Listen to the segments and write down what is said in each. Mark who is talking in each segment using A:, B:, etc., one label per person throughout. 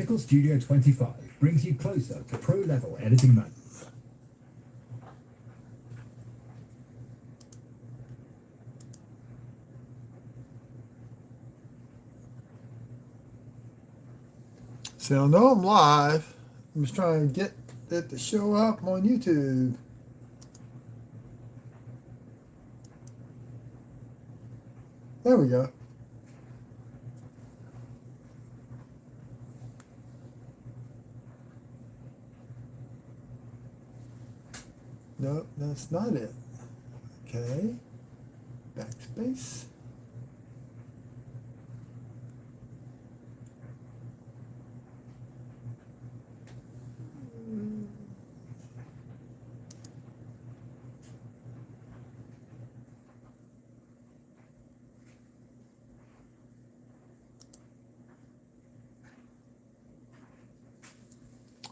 A: Nickel Studio 25 brings you closer to pro-level editing mode.
B: So I know I'm live. I'm just trying to get it to show up on YouTube. There we go. No, that's not it. Okay. Backspace.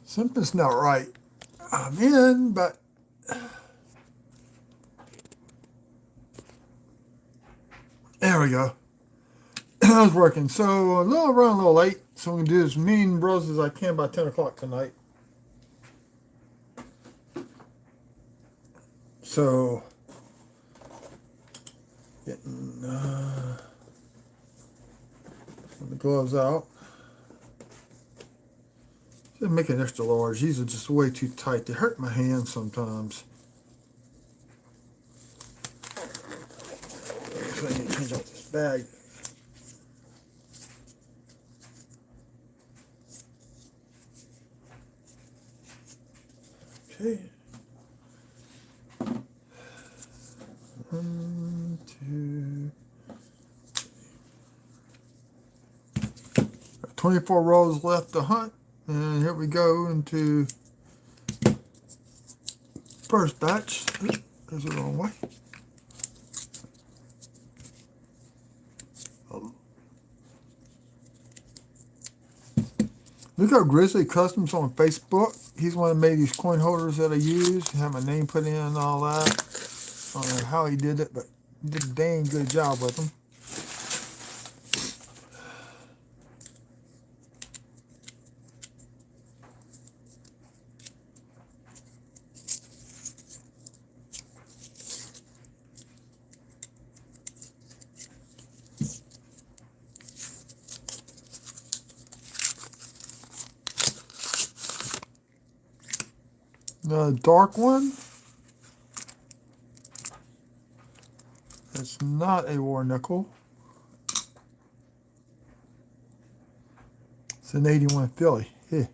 B: Something's not right. I'm in, but there we go. That was working. So a little late. So I'm gonna do as many rows as I can by 10 o'clock tonight. So getting the gloves out. Should make an extra large. These are just way too tight. They hurt my hands sometimes. So I need to change out this bag. Okay. 1, 2, 24 rows left to hunt. And here we go into first batch. There's the wrong way. Look up Grizzly Customs on Facebook. He's one that made these coin holders that I use. Have my name put in and all that. I don't know how he did it, but he did a dang good job with them. The dark one, it's not a war nickel. It's an 81 Philly. Yeah.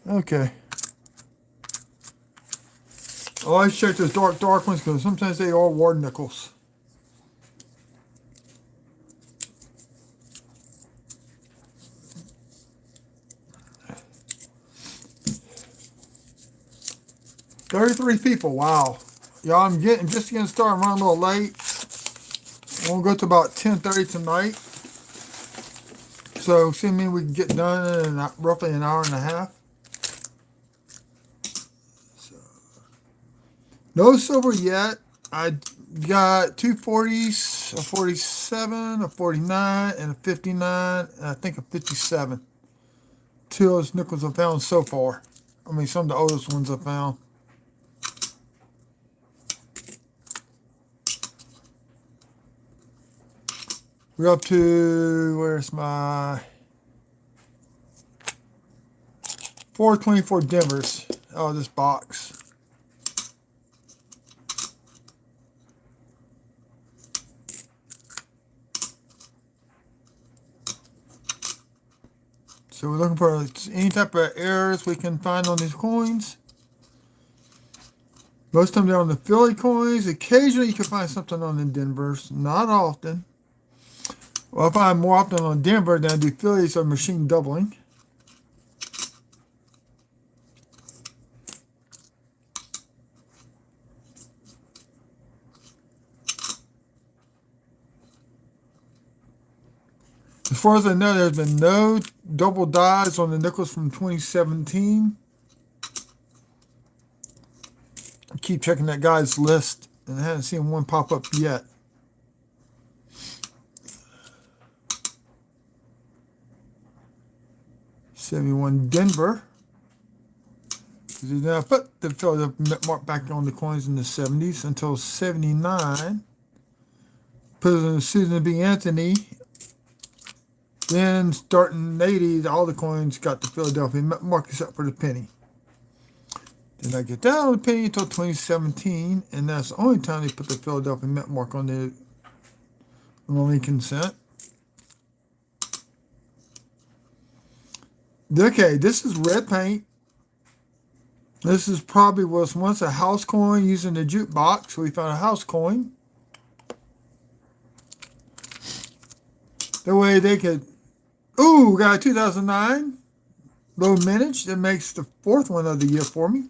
B: Okay. I always check those dark ones because sometimes they are war nickels. $33 people. Wow. Yeah, I'm just getting started. I'm running a little late. We'll go to about 10:30 tonight. So, assuming we can get done in roughly an hour and a half. So, no silver yet. I got two 40s, a 47, a 49, and a 59, and I think a 57. Two of those nickels I've found so far. I mean, some of the oldest ones I've found. We're up to, where's my 424 Denvers out of this box. So we're looking for any type of errors we can find on these coins. Most of them they're on the Philly coins. Occasionally you can find something on the Denvers. Not often. Well, I find more often on Denver than I do Phillies or machine doubling. As far as I know, there's been no double dies on the nickels from 2017. I keep checking that guy's list, and I haven't seen one pop up yet. 71 Denver. Then I put the Philadelphia mark back on the coins in the 70s until 79. President Susan B. Anthony. Then starting in 80, all the coins got the Philadelphia mark except for the penny. Then I get down on the penny until 2017, and that's the only time they put the Philadelphia Mint mark on the Lincoln cent. Okay, this is red paint. This is probably was once a house coin using the jukebox. So we found a house coin. That way they could. Ooh, got a 2009 low mintage. That makes the fourth one of the year for me.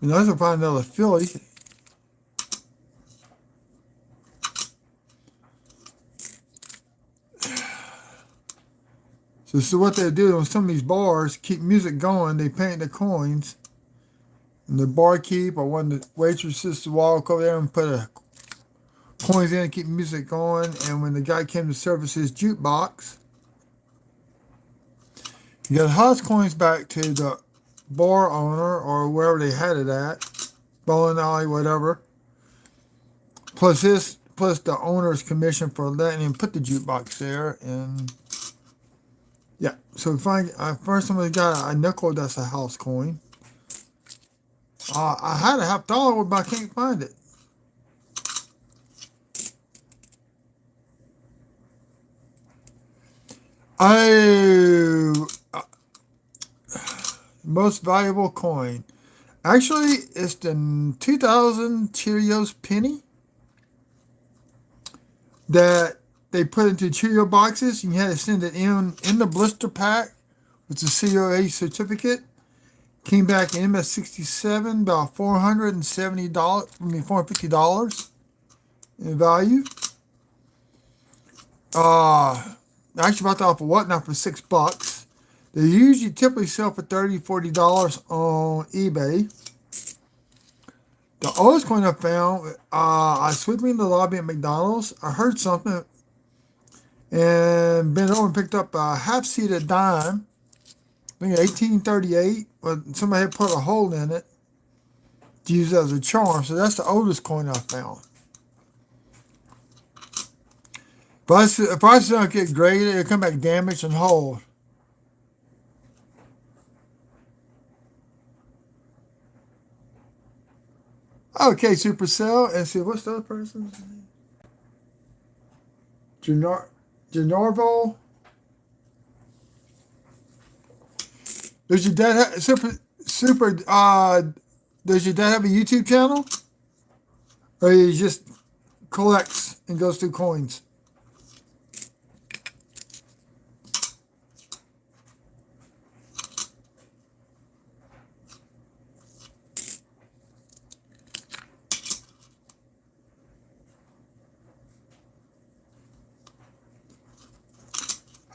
B: And I can find another Philly. So this is what they do on some of these bars, keep music going, they paint the coins. And the barkeep or one of the waitresses to walk over there and put a coins in and keep music going. And when the guy came to service his jukebox, he got house coins back to the bar owner or wherever they had it at, bowling alley, whatever. Plus the owner's commission for letting him put the jukebox there. And yeah, so first time we got a nickel, that's a house coin. I had a $50, but I can't find it. Most valuable coin. Actually, it's the 2000 Cheerios penny that they put into Cheerio boxes, and you had to send it in the blister pack with the COA certificate. Came back in MS67, about $450 in value. Actually bought that off of Whatnot for $6. They usually typically sell for $30, $40 on eBay. The oldest coin I found, I swept me in the lobby at McDonald's. I heard something and bent over and picked up a half-seated dime. I think 1838, but somebody had put a hole in it to use it as a charm. So that's the oldest coin I found. If I don't get graded, it'll come back damaged and whole. Okay, Supercell. And see, what's the other person's name? Janarvo. Does your dad have does your dad have a YouTube channel? Or he just collects and goes through coins?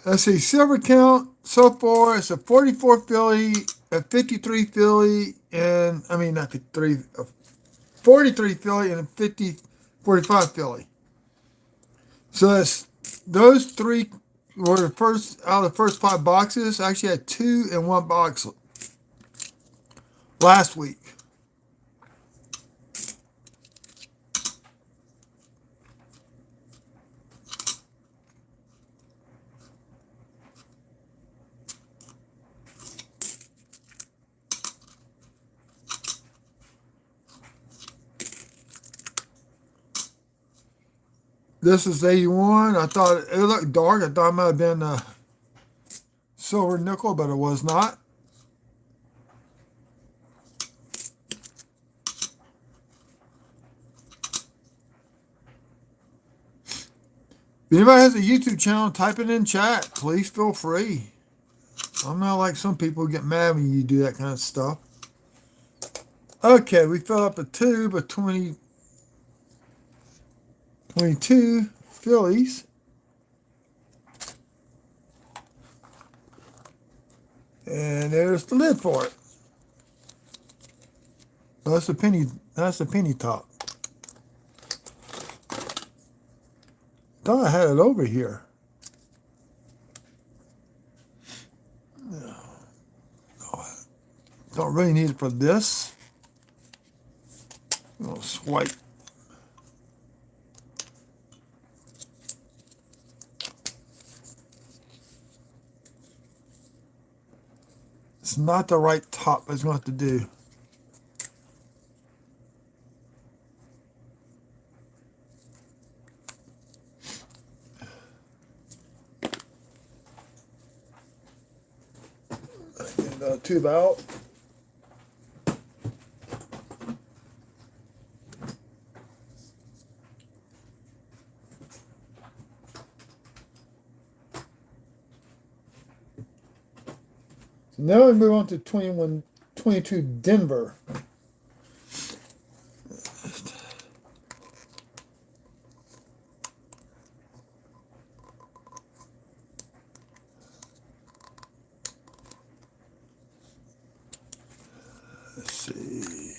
B: Let's see, silver count so far it's a 44 Philly, a 53 Philly, and I mean not 53, 43 Philly and a 45 Philly. So that's, those three were the first out of the first 5 boxes. I actually had 2 in one box last week. This is 81. I thought it looked dark. I thought it might have been a silver nickel, but it was not. If anybody has a YouTube channel, type it in chat. Please feel free. I'm not like some people who get mad when you do that kind of stuff. Okay, we filled up a tube of 22 Phillies. And there's the lid for it. Oh, that's the penny top. thought I had it over here. Don't really need it for this. I'll swipe. It's not the right top. It's going to have to do. Get the tube out. So now we move on to 22 Denver. Let's see.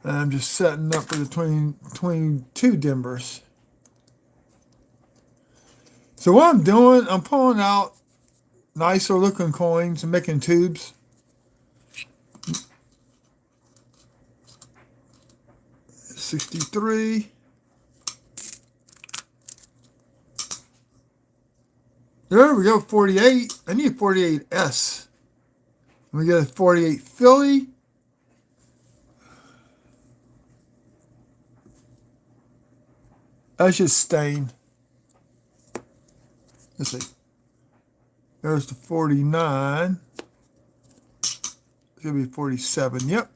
B: And I'm just setting up for the 22 Denvers. So what I'm doing, I'm pulling out nicer looking coins and making tubes. $63. There we go, 48. I need 48S. We get a 48 Philly. That's just stained. Let's see. There's the 49. It's going to be 47. Yep.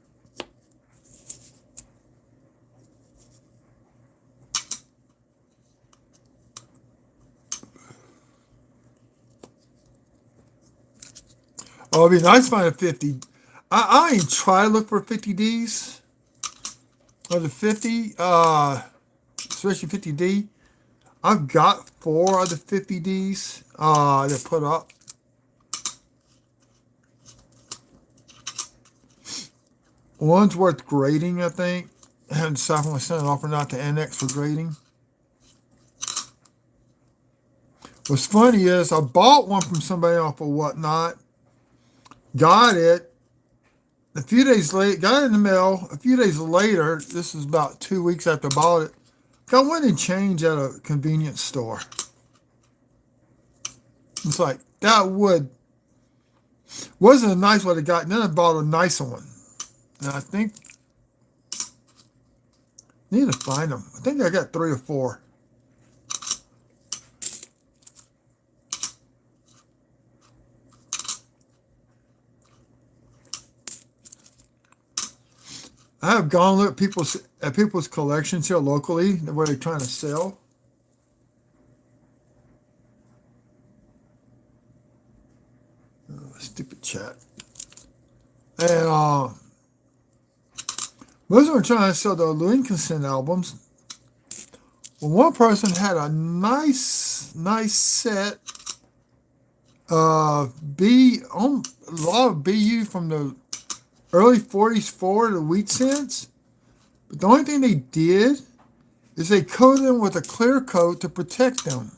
B: Oh, it'd be nice to find a 50. I ain't try to look for 50Ds. Or the 50, especially 50D. I've got 4 of the 50Ds that put up. One's worth grading, I think. I haven't decided if I'm going to send it off or not to Annex for grading. What's funny is I bought one from somebody off of Whatnot. Got it. A few days later, got it in the mail. A few days later, this is about 2 weeks after I bought it, got one and change at a convenience store. It's like, that would, wasn't a nice one I got. And then I bought a nicer one. And I think, need to find them. I think I got 3 or 4. I have gone look at people's collections here locally, where they're trying to sell. Oh, stupid chat. And most of them are trying to sell the Lincoln albums. Well, one person had a nice set of a lot of BU from the early 40s forward, the wheat cents. But the only thing they did is they coated them with a clear coat to protect them,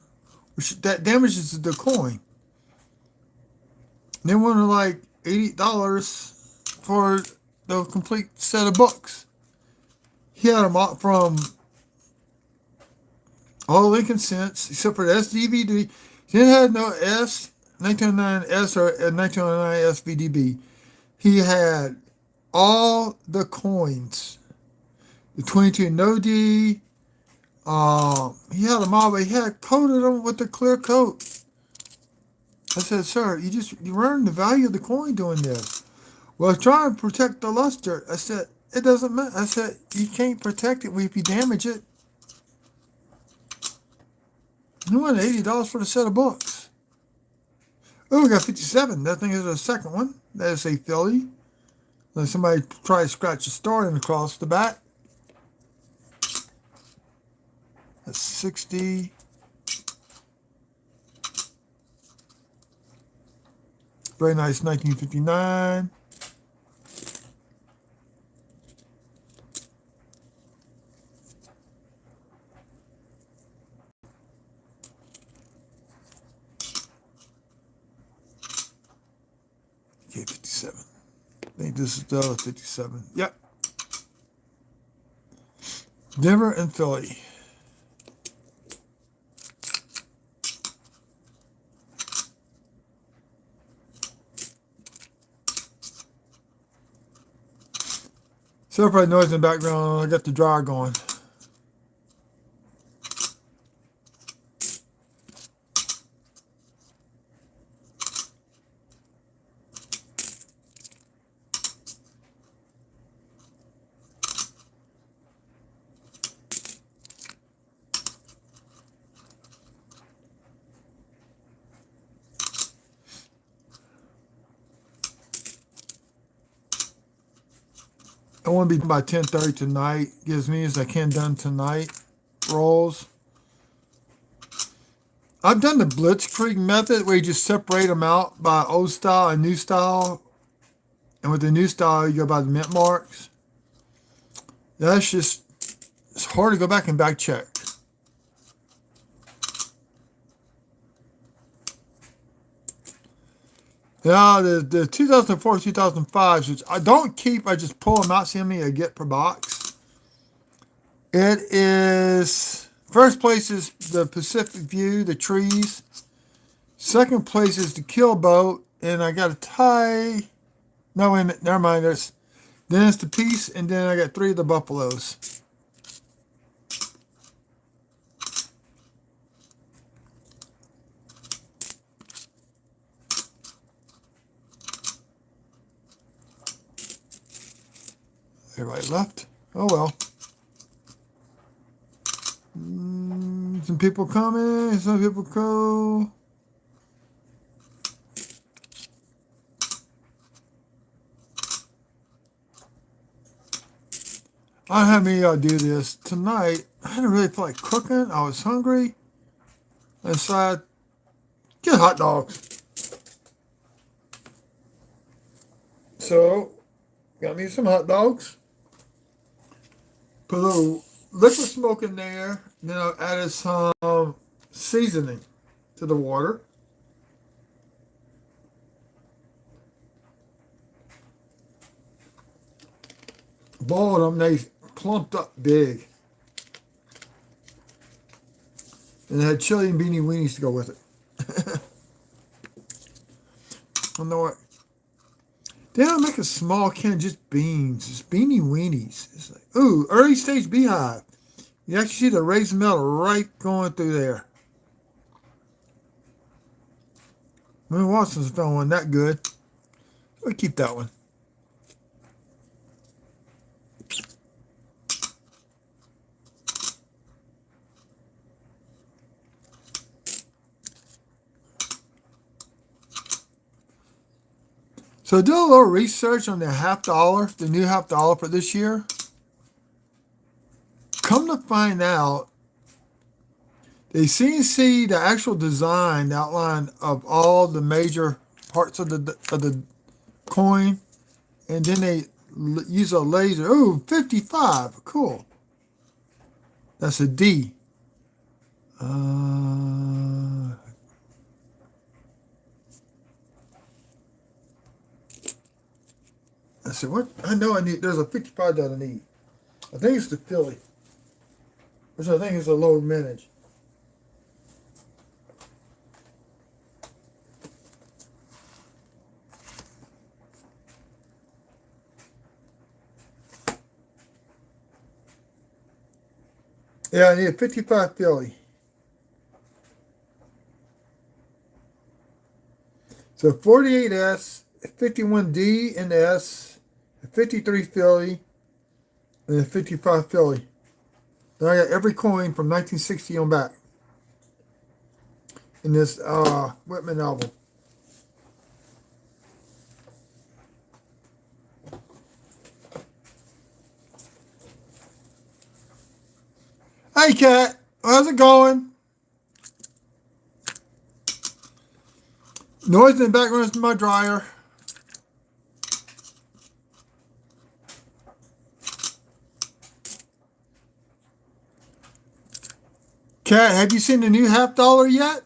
B: which that damages the coin. And they wanted like $80 for the complete set of books. He had them out from all the Lincoln cents, except for the SDVD. He had no S, 1909S or 1909 SVDB. He had all the coins. The 22 no D. He had them all, but he had coated them with a clear coat. I said, sir, you ruined the value of the coin doing this. Well, I was trying to protect the luster. I said, it doesn't matter. I said, you can't protect it if you damage it. He wanted $80 for the set of books. Oh, we got 57. That thing is the second one. That is a Philly. Then somebody try to scratch a star in across the back. That's 60. Very nice 1959. Okay, 57. I think this is the other 57. Yep. Denver and Philly. Sorry for the noise in the background. I got the dryer going. I want to be done by 10:30 tonight. Gives me as I can done tonight. Rolls. I've done the Blitzkrieg method where you just separate them out by old style and new style. And with the new style, you go by the mint marks. That's just, it's hard to go back and back check. Now, the 2004, 2005, which I don't keep, I just pull them out, see how many I get per box. It is, first place is the Pacific View, the trees. Second place is the Kill Boat, and I got a tie. No, wait a minute, never mind. Then it's the Peace, and then I got 3 of the Buffaloes. Everybody left. Oh well. Some people coming. Some people go. I don't know how many of y'all do this. Tonight, I didn't really feel like cooking. I was hungry. And so I get hot dogs. So, got me some hot dogs. Put a little liquid smoke in there. Then I added some seasoning to the water. Boiled them. They plumped up big. And I had chili and beanie weenies to go with it. I know what. Then I make a small can of just beans, just beanie weenies. It's like, ooh, early stage beehive. You actually see the raised metal right going through there. Maybe Watson's found one that good. We'll keep that one. So do a little research on the $50, the new $50 for this year. Come to find out, they see the actual design, the outline of all the major parts of the coin, and then they use a laser. Ooh, 55, cool. That's a D. I said, what? I know I need, there's a 55 that I need. I think it's the Philly, which I think is a low mintage. Yeah, I need a 55 Philly. So 48S, 51D and S, a 53 Philly, and a 55 Philly. Then I got every coin from 1960 on back in this Whitman album. Hey, Kat. How's it going? Noise in the background is my dryer. Cat, have you seen the new $50 yet?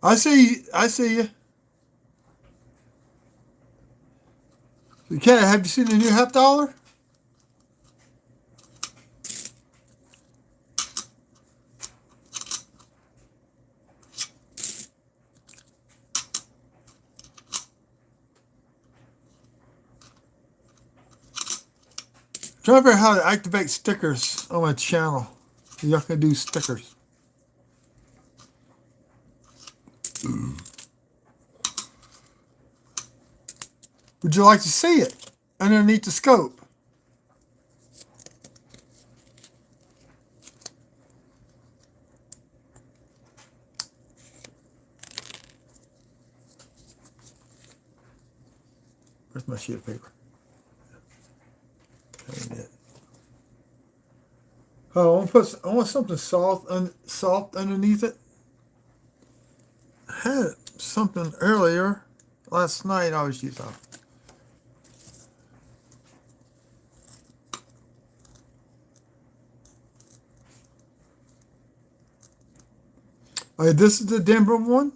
B: I see you. Cat, have you seen the new $50? Trying to figure out how to activate stickers on my channel. Y'all can do stickers. Would you like to see it underneath the scope? Where's my sheet of paper? Oh, I want something soft underneath it. I had something earlier last night. I was using. Okay, this is the Denver one.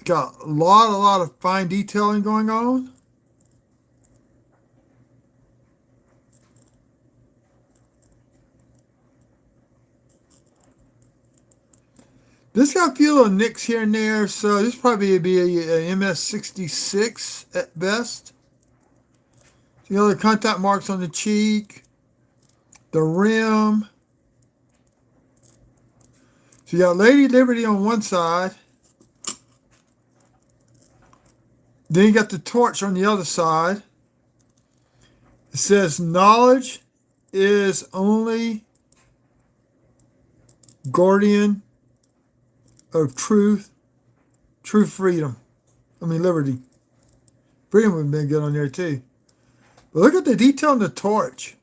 B: Got a lot of fine detailing going on. This got a few little nicks here and there, so this probably be a MS66 at best. The other contact marks on the cheek, the rim. So you got Lady Liberty on one side. Then you got the torch on the other side. It says, knowledge is only guardian of truth, true freedom. Liberty. Freedom would have been good on there too. But look at the detail on the torch.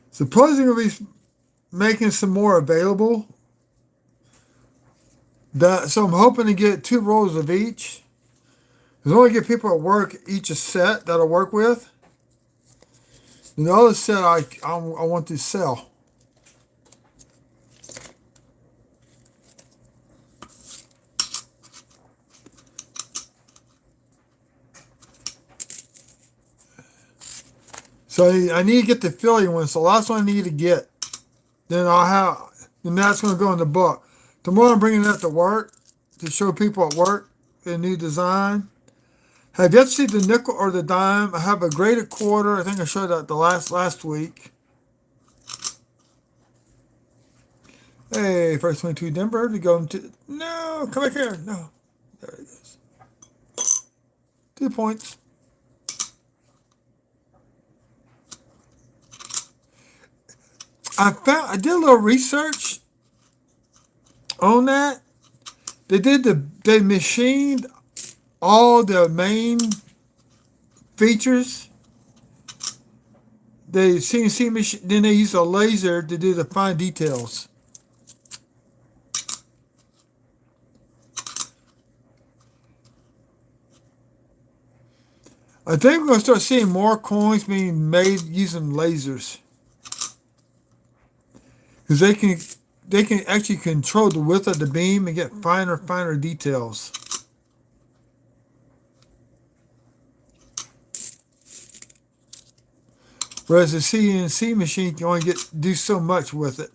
B: Supposedly we'll be making some more available. So I'm hoping to get 2 rolls of each. Because I want to get people at work each a set that I work with. And the other set I want to sell. So I need to get the Philly one. So that's what I need to get. Then that's going to go in the book. Tomorrow I'm bringing that to work to show people at work the new design. Have yet to see the nickel or the dime. I have a graded quarter. I think I showed that the last week. Hey, first 22 Denver to go into. No, come back here. No, there it is. 2 points. I did a little research on that. They machined all the main features. The CNC machine, then they use a laser to do the fine details. I think we're going to start seeing more coins being made using lasers. Because they can actually control the width of the beam and get finer details. Whereas the CNC machine can only do so much with it.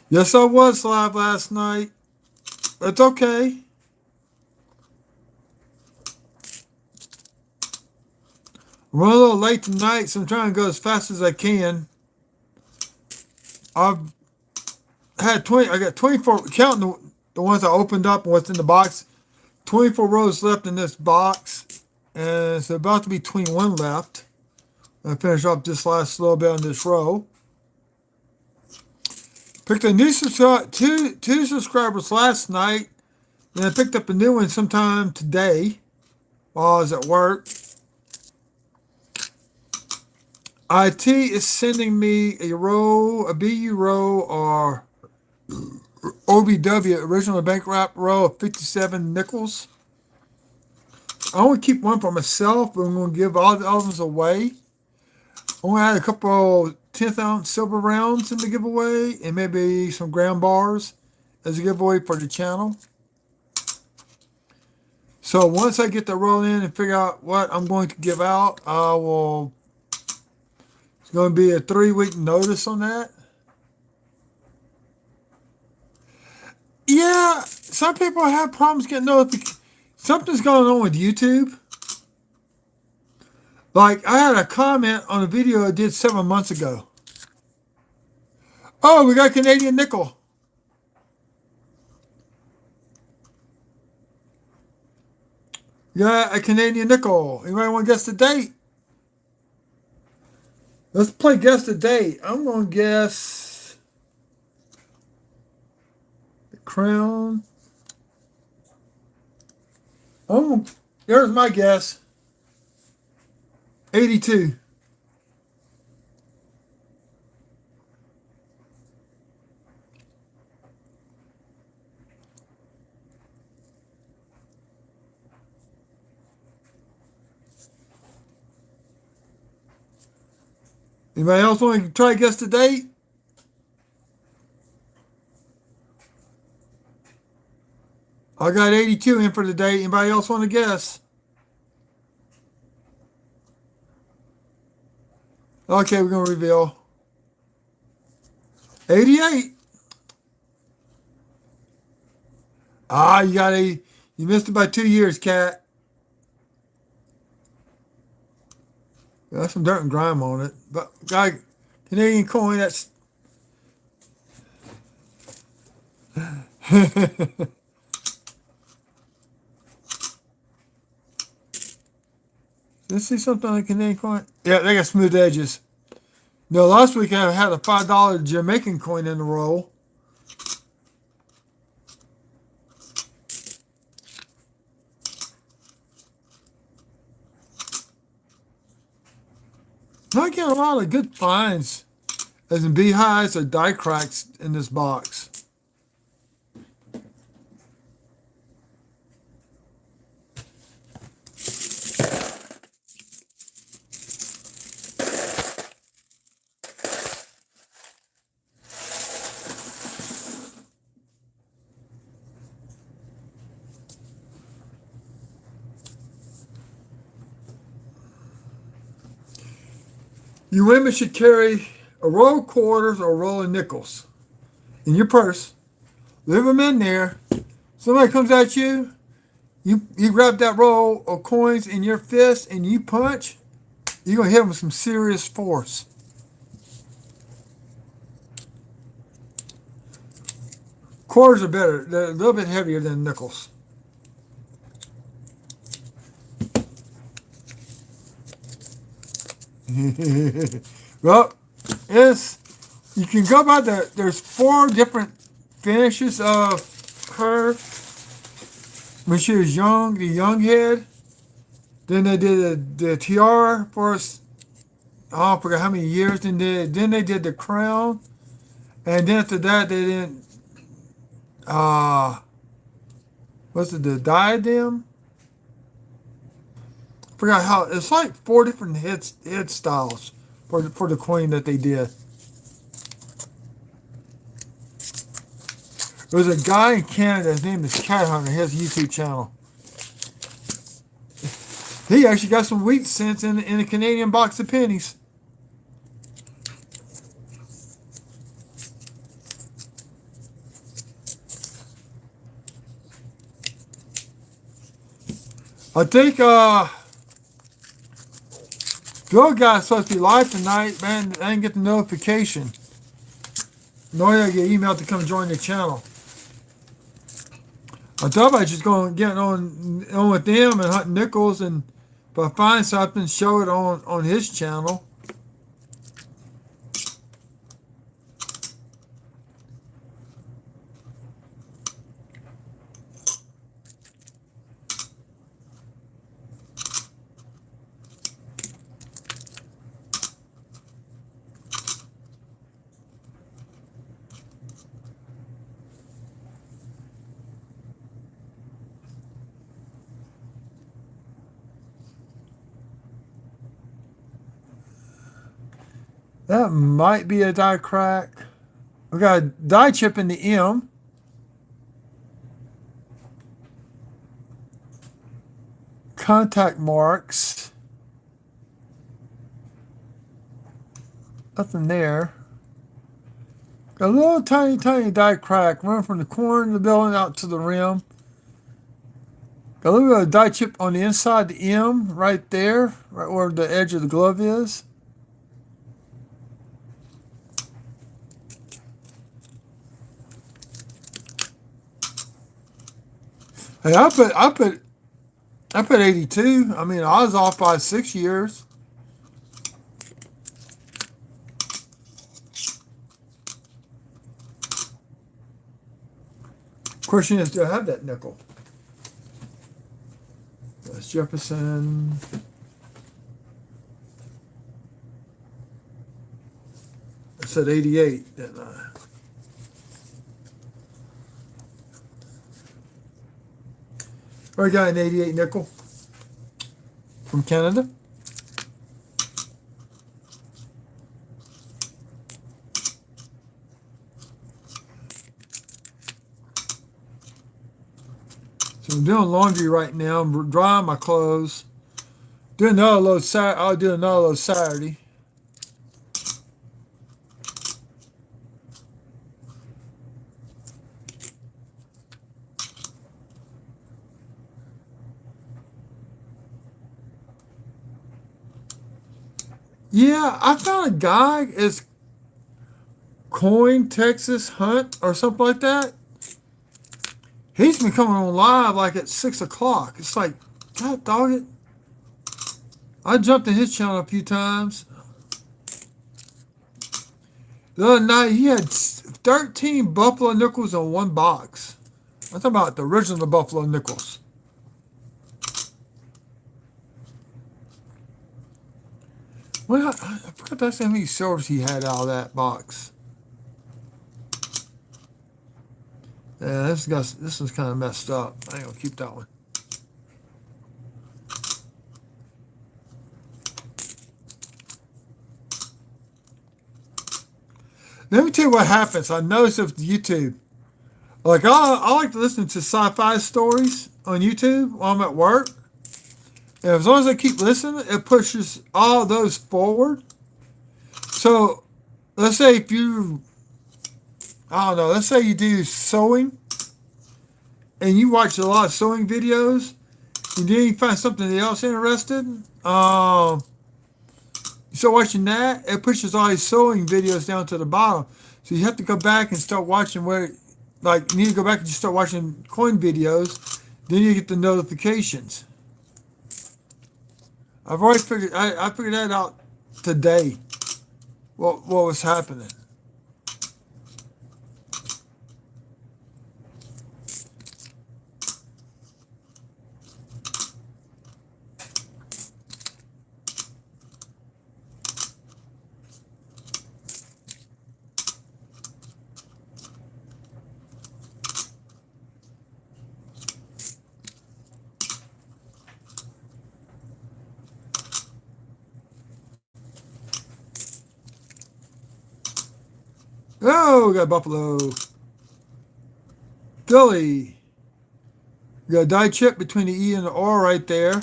B: Yes, I was live last night. It's okay. I'm running a little late tonight, so I'm trying to go as fast as I can. I've had 20. I got 24. Counting the ones I opened up and what's in the box. 24 rows left in this box, and it's about to be 21 left. I finish up this last little bit on this row. Picked a new two subscribers last night, and I picked up a new one sometime today while I was at work. IT is sending me a BU row, or OBW, original bank wrap row of 57 nickels. I only keep one for myself, but I'm going to give all the others away. I'm going to add a couple 10th ounce silver rounds in the giveaway, and maybe some graham bars as a giveaway for the channel. So once I get the roll in and figure out what I'm going to give out, I will. It's going to be a 3-week notice on that. Yeah, some people have problems getting notifications. Something's going on with YouTube. Like, I had a comment on a video I did 7 months ago. Oh, we got Canadian nickel. Yeah, a Canadian nickel. Anybody want to guess the date? Let's play guess the date. I'm going to guess the crown. Oh, there's my guess. 82. Anybody else want to try to guess the date? I got 82 in for the date. Anybody else want to guess? Okay, we're going to reveal. 88. Ah, you missed it by 2 years, Cat. Got some dirt and grime on it. But got a Canadian coin that's Let's see something on the Canadian coin. Yeah, they got smooth edges. No, last week I had a $5 Jamaican coin in the roll. I get a lot of good finds, as in beehives or die cracks in this box. You women should carry a roll of quarters or a roll of nickels in your purse. Leave them in there. Somebody comes at you, you grab that roll of coins in your fist and you punch, you're going to hit them with some serious force. Quarters are better. They're a little bit heavier than nickels. Well, you can go by there's 4 different finishes of her when she was young, the young head. Then they did the tiara for us. Oh, I forgot how many years. Then they did the crown, and then after that they did what's it, the diadem? Forgot how, it's like 4 different head styles for the coin that they did. There was a guy in Canada, his name is Cat Hunter, he has a YouTube channel. He actually got some wheat cents in a Canadian box of pennies. I think Bill guy's supposed to be live tonight, man. I didn't get the notification. Nor did I get emailed to come join the channel. I thought I was just going to get on with them and hunt nickels and If I find something, show it on his channel. That might be a die crack. We got a die chip in the M. Contact marks. Nothing there. Got a little tiny die crack running from the corner of the building out to the rim. Got a little bit of die chip on the inside, the M, right there, right where the edge of the glove is. Hey, I put 82. I mean, I was off by 6 years. Question is, do I have that nickel? That's Jefferson. I said 88, didn't I? I got an 88 nickel from Canada. So I'm doing laundry right now. I'm drying my clothes. Doing another load Saturday. I'll do another load Saturday. Yeah, I found a guy is Coin Texas Hunt or something like that. He's been coming on live like at 6 o'clock. It's like, God dog it. I jumped in his channel a few times. The other night he had 13 Buffalo nickels in one box. I'm talking about the original Buffalo nickels. Well, I forgot that's how many silvers he had out of that box. Yeah, this is kind of messed up. I ain't gonna keep that one. Let me tell you what happens. I noticed with YouTube. Like I like to listen to sci-fi stories on YouTube while I'm at work. And as long as I keep listening, it pushes all those forward. So let's say if you, I don't know, let's say you do sewing and you watch a lot of sewing videos and then you find something else interested. You start watching that, it pushes all these sewing videos down to the bottom. So you have to go back and start watching where, like, you need to go back and just start watching coin videos. Then you get the notifications. I've already figured, I figured that out today, what was happening. Oh, we got Buffalo. Philly. We got a die chip between the E and the R right there.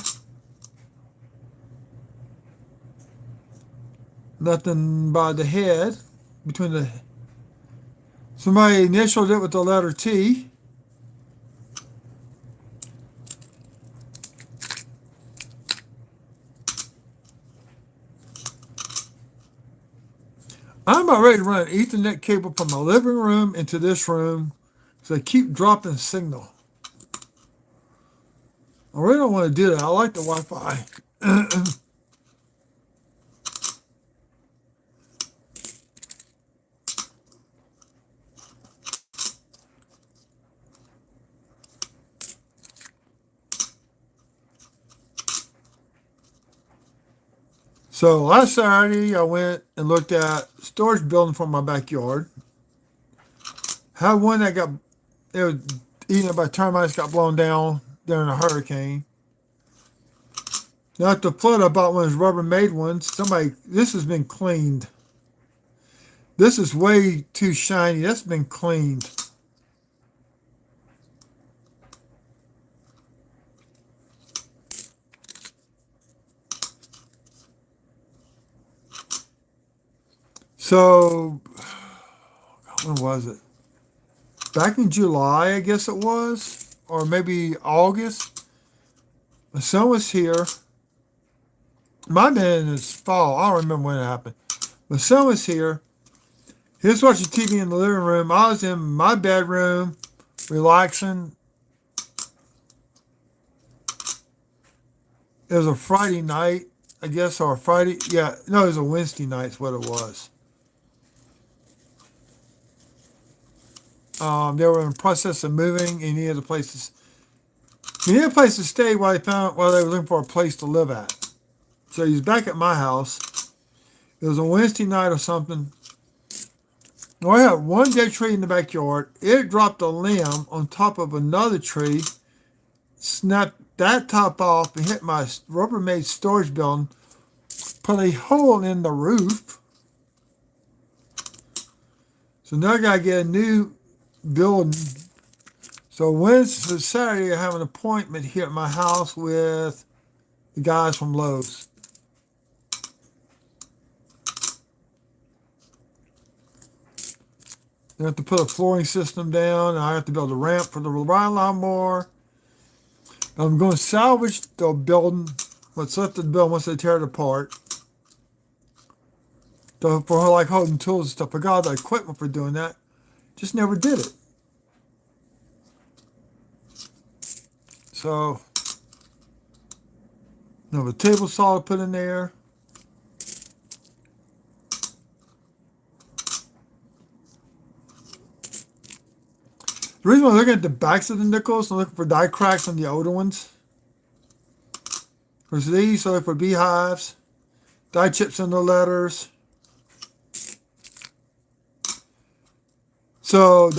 B: Nothing by the head. Between the... Somebody initialed it with the letter T. I'm about ready to run an Ethernet cable from my living room into this room so I keep dropping signal. I really don't want to do that. I like the Wi-Fi. So last Saturday, I went and looked at storage building for my backyard. Had one that it was eaten up by termites, got blown down during a hurricane. Now at the flood, I bought one of those Rubbermaid ones. This has been cleaned. This is way too shiny. That's been cleaned. So, when was it? Back in July, I guess it was, or maybe August. My son was here. Might have been in this fall. I don't remember when it happened. My son was here. He was watching TV in the living room. I was in my bedroom, relaxing. It was a Friday night, I guess, or a Friday. Yeah, no, it was a Wednesday night is what it was. They were in the process of moving, and he needed a place to stay while they were looking for a place to live at. So he's back at my house. It was a Wednesday night or something. I had one dead tree in the backyard. It dropped a limb on top of another tree, snapped that top off, and hit my Rubbermaid storage building, put a hole in the roof. So now I got to get a new building. So Wednesday, Saturday, I have an appointment here at my house with the guys from Lowe's. They have to put a flooring system down, and I have to build a ramp for the ride lawnmower. I'm going to salvage the building, what's left of the building once they tear it apart. So for like holding tools and stuff, I got the equipment for doing that. Just never did it. So, I have a table saw to put in there. The reason I'm looking at the backs of the nickels, I'm looking for die cracks on the older ones. There's these, so for beehives, die chips in the letters. So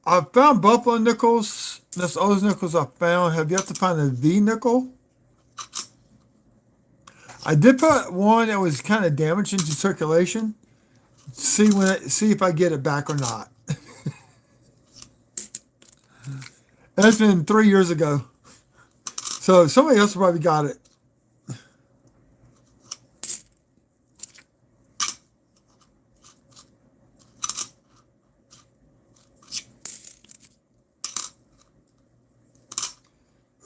B: I found buffalo nickels. That's all those nickels I found. Have yet to find a V nickel. I did put one that was kind of damaged into circulation. See if I get it back or not. That's been 3 years ago. So somebody else probably got it.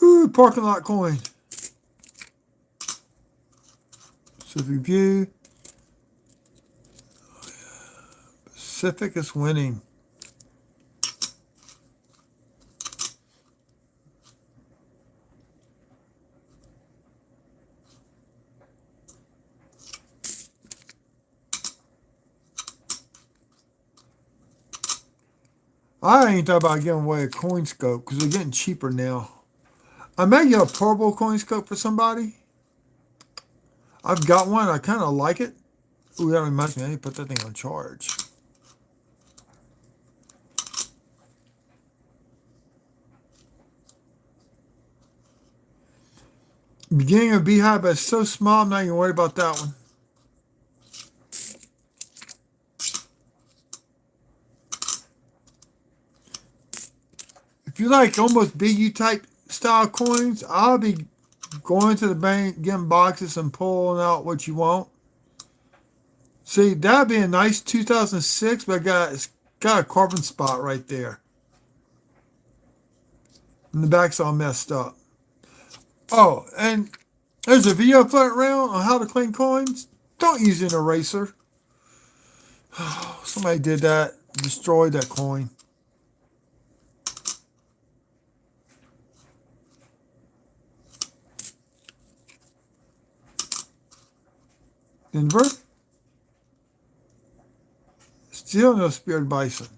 B: Ooh, parking lot coin. Pacific View. Pacific is winning. I ain't thought about giving away a coin scope because they're getting cheaper now. I may get a portable coin scope for somebody. I've got one. I kind of like it. Ooh, that reminds me. I need to put that thing on charge. Beginning of beehive, but it's so small, I'm not even worried about that one. If you like almost BU type style coins, I'll be going to the bank, getting boxes and pulling out what you want. See, that'd be a nice 2006, but it's got a carbon spot right there. And the back's all messed up. Oh, and there's a video floating around on how to clean coins. Don't use an eraser. Somebody did that, destroyed that coin. Denver. Still no speared bison.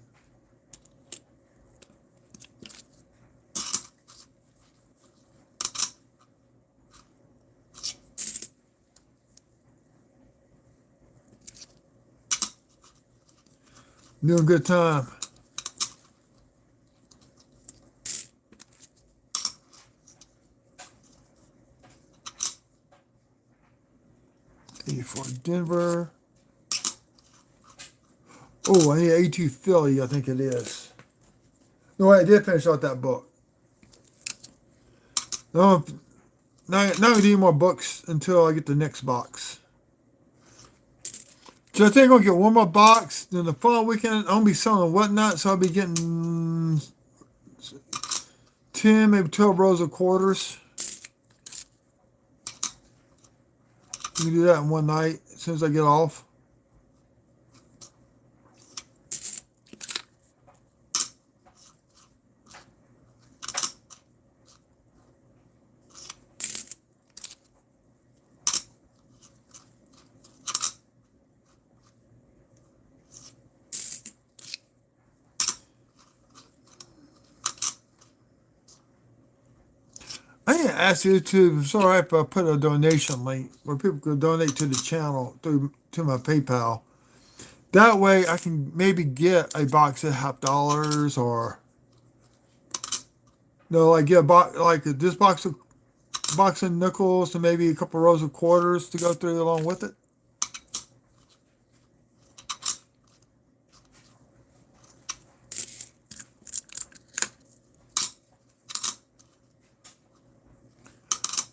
B: Doing good time. For Denver. Oh, I need 82 Philly, I think it is. No, I did finish out that book. No, not any more books until I get the next box. So I think I'm going to get one more box. Then the following weekend, I'm going to be selling whatnot. So I'll be getting 10, maybe 12 rows of quarters. You can do that in one night as soon as I get off. I need to ask YouTube, it's all right if I put a donation link where people can donate to the channel to my PayPal. That way I can maybe get a box at $50 or, like get a box, like this box of nickels and maybe a couple rows of quarters to go through along with it.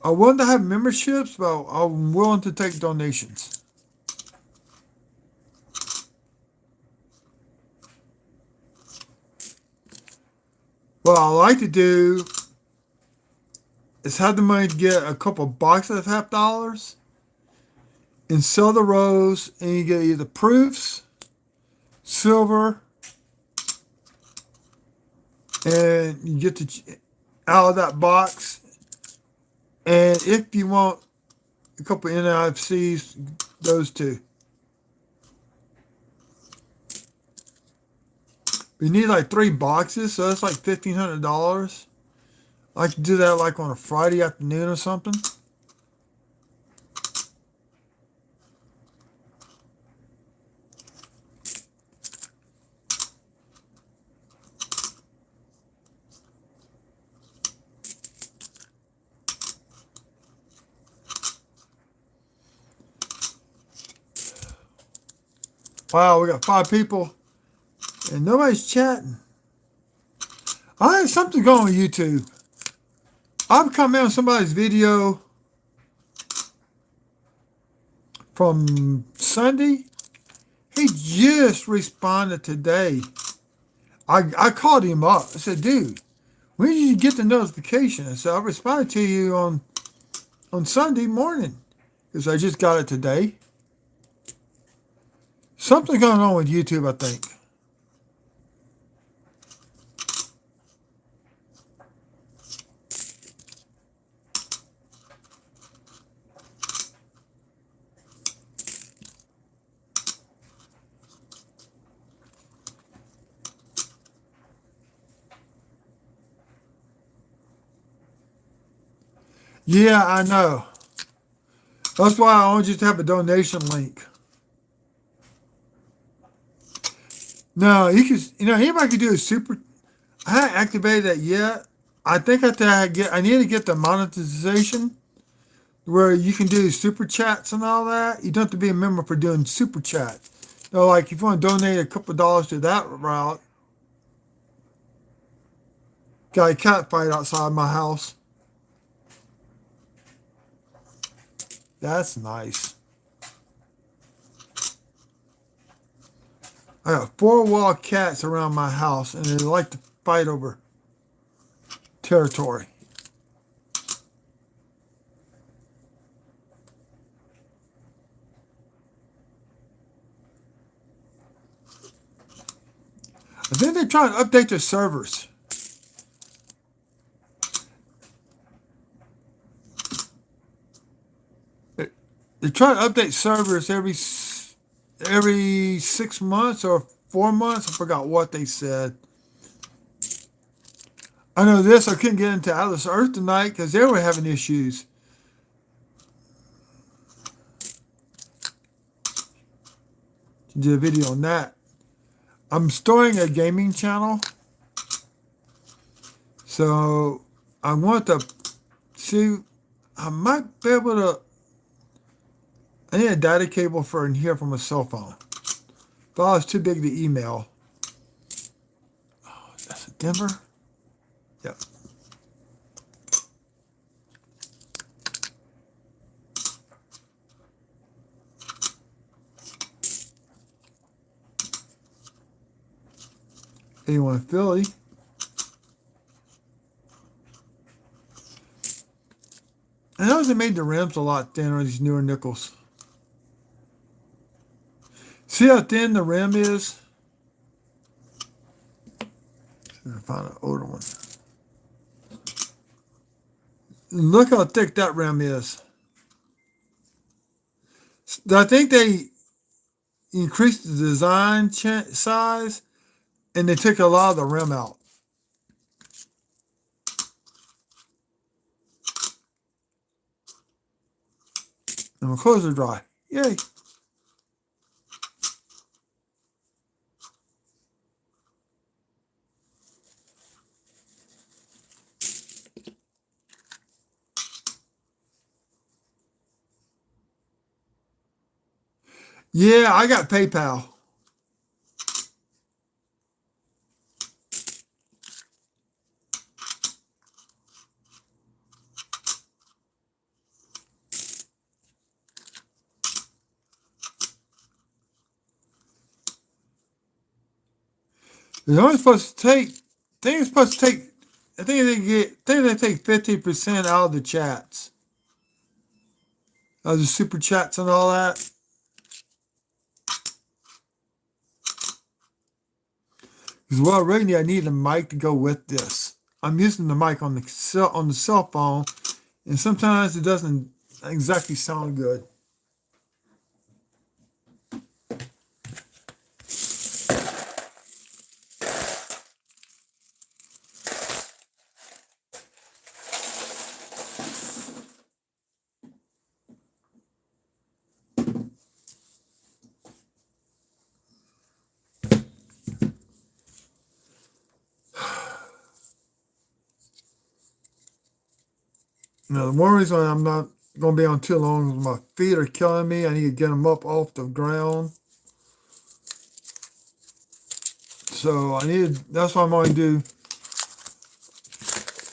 B: I want to have memberships, but I'm willing to take donations. What I like to do is have the money to get a couple boxes of $50 and sell the rows, and you get either proofs, silver, and you get out of that box. And if you want a couple NFCs, those two. You need like 3 boxes, so that's like $1,500. I can do that like on a Friday afternoon or something. Wow, we got 5 people and nobody's chatting. I had something going on YouTube. I've come in on somebody's video from Sunday. He just responded today. I called him up. I said, dude, when did you get the notification? I said, I responded to you on Sunday morning because I just got it today. Something's going on with YouTube, I think. Yeah, I know. That's why I want you to have a donation link. No, you can. Anybody can do a super. I haven't activated that yet. I think I need to get the monetization where you can do super chats and all that. You don't have to be a member for doing super chat. Like if you want to donate a couple dollars to that route. Got a cat fight outside my house. That's nice. I got 4 wild cats around my house, and they like to fight over territory. I think they're trying to update their servers. They try to update servers every 6 months or 4 months. I forgot what they said. I know this. I couldn't get into Atlas Earth tonight because they were having issues. Did a video on that. I'm starting a gaming channel, so I want to see. I might be able to. I need a data cable for in here from a cell phone. But it's too big to email. Oh, that's a Denver. Yep. A1 Philly. I noticed they made the rims a lot thinner on these newer nickels. See how thin the rim is? I'm gonna find an older one. Look how thick that rim is. I think they increased the design size and they took a lot of the rim out. And my clothes are dry. Yay. Yeah, I got PayPal. They're only supposed to take. I think it's supposed to take. I think they take 50% out of the chats, of the super chats and all that. Because what I really need, I need a mic to go with this. I'm using the mic on the cell phone, and sometimes it doesn't exactly sound good. Now, the one reason I'm not going to be on too long is my feet are killing me. I need to get them up off the ground. So that's why I'm going to do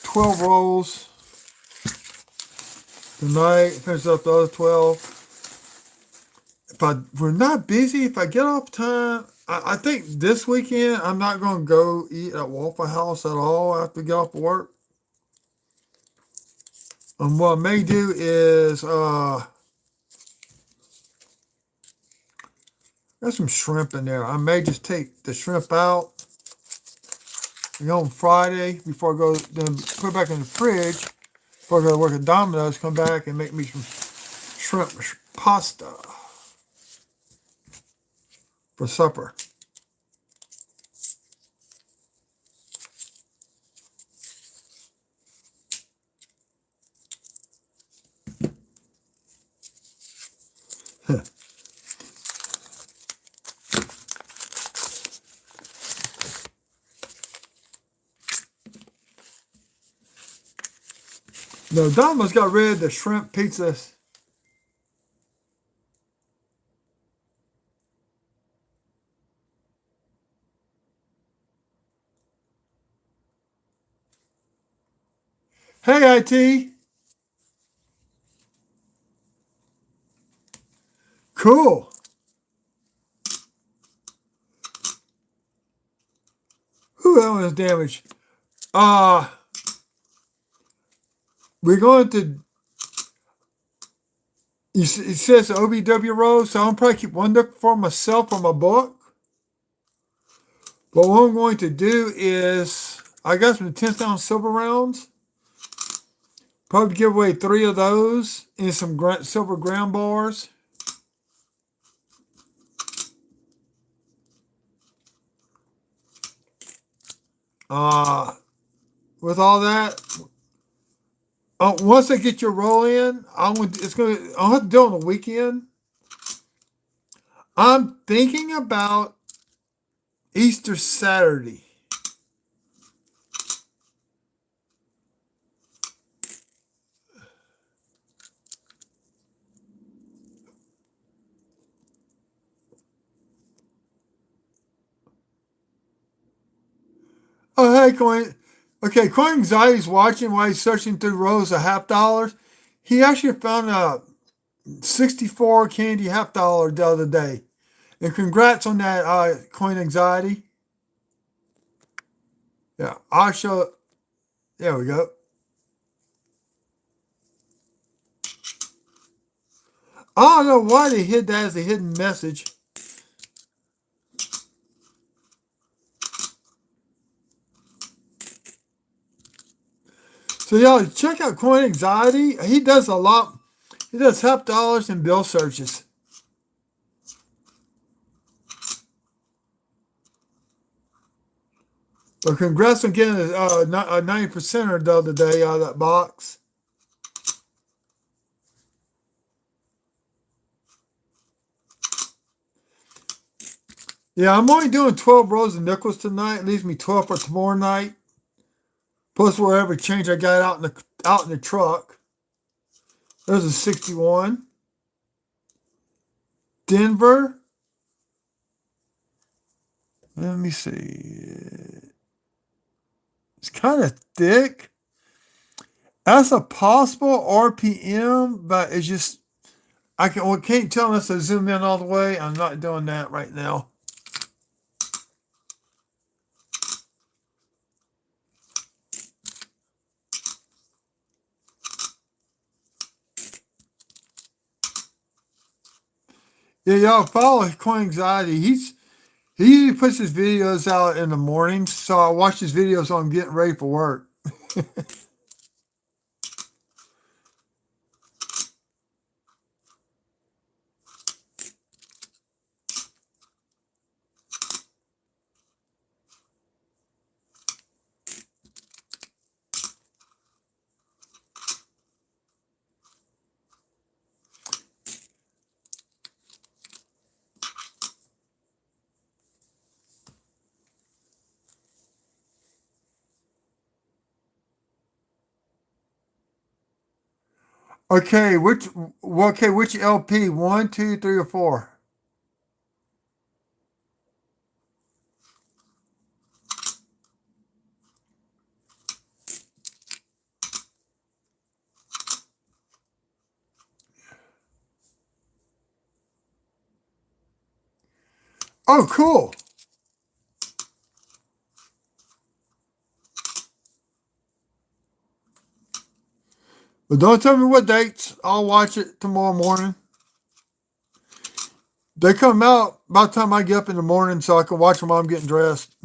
B: 12 rolls tonight. Finish up the other 12. If we're not busy, if I get off time, I think this weekend I'm not going to go eat at Waffle House at all after we get off work. And what I may do is, there's some shrimp in there. I may just take the shrimp out and go on Friday before I go, then put it back in the fridge before I go to work at Domino's, come back and make me some shrimp pasta for supper. No, Domino's got rid of the shrimp pizzas. Hey, IT. Cool. Who that one is damaged? We're going to. It says OBW row, so I'll probably keep one book for myself for my book. But what I'm going to do is, I got some 10-ounce silver rounds. Probably give away 3 of those and some silver ground bars. With all that, once I get your roll in, I'll have to do it on the weekend. I'm thinking about Easter Saturday. Oh, hey, Coin. Okay, Coin Anxiety's watching while he's searching through rows of $50. He actually found a 64 candy $50 the other day. And congrats on that, Coin Anxiety. Yeah, I'll show. There we go. I don't know why they hid that as a hidden message. So y'all check out Coin Anxiety. He does a lot. He does $50 in bill searches. But congrats on getting a 90%er the other day out of that box. Yeah, I'm only doing 12 rows of nickels tonight. It leaves me 12 for tomorrow night. Plus whatever change I got out in the truck. There's a 61. Denver. Let me see. It's kind of thick. That's a possible RPM, but it's just can't tell unless I zoom in all the way. I'm not doing that right now. Yeah, y'all follow Coin Anxiety. He usually puts his videos out in the mornings, so I watch his videos on getting ready for work. Okay, which LP? 1, 2, 3, or 4? Oh, cool. But don't tell me what dates. I'll watch it tomorrow morning. They come out by the time I get up in the morning so I can watch them while I'm getting dressed.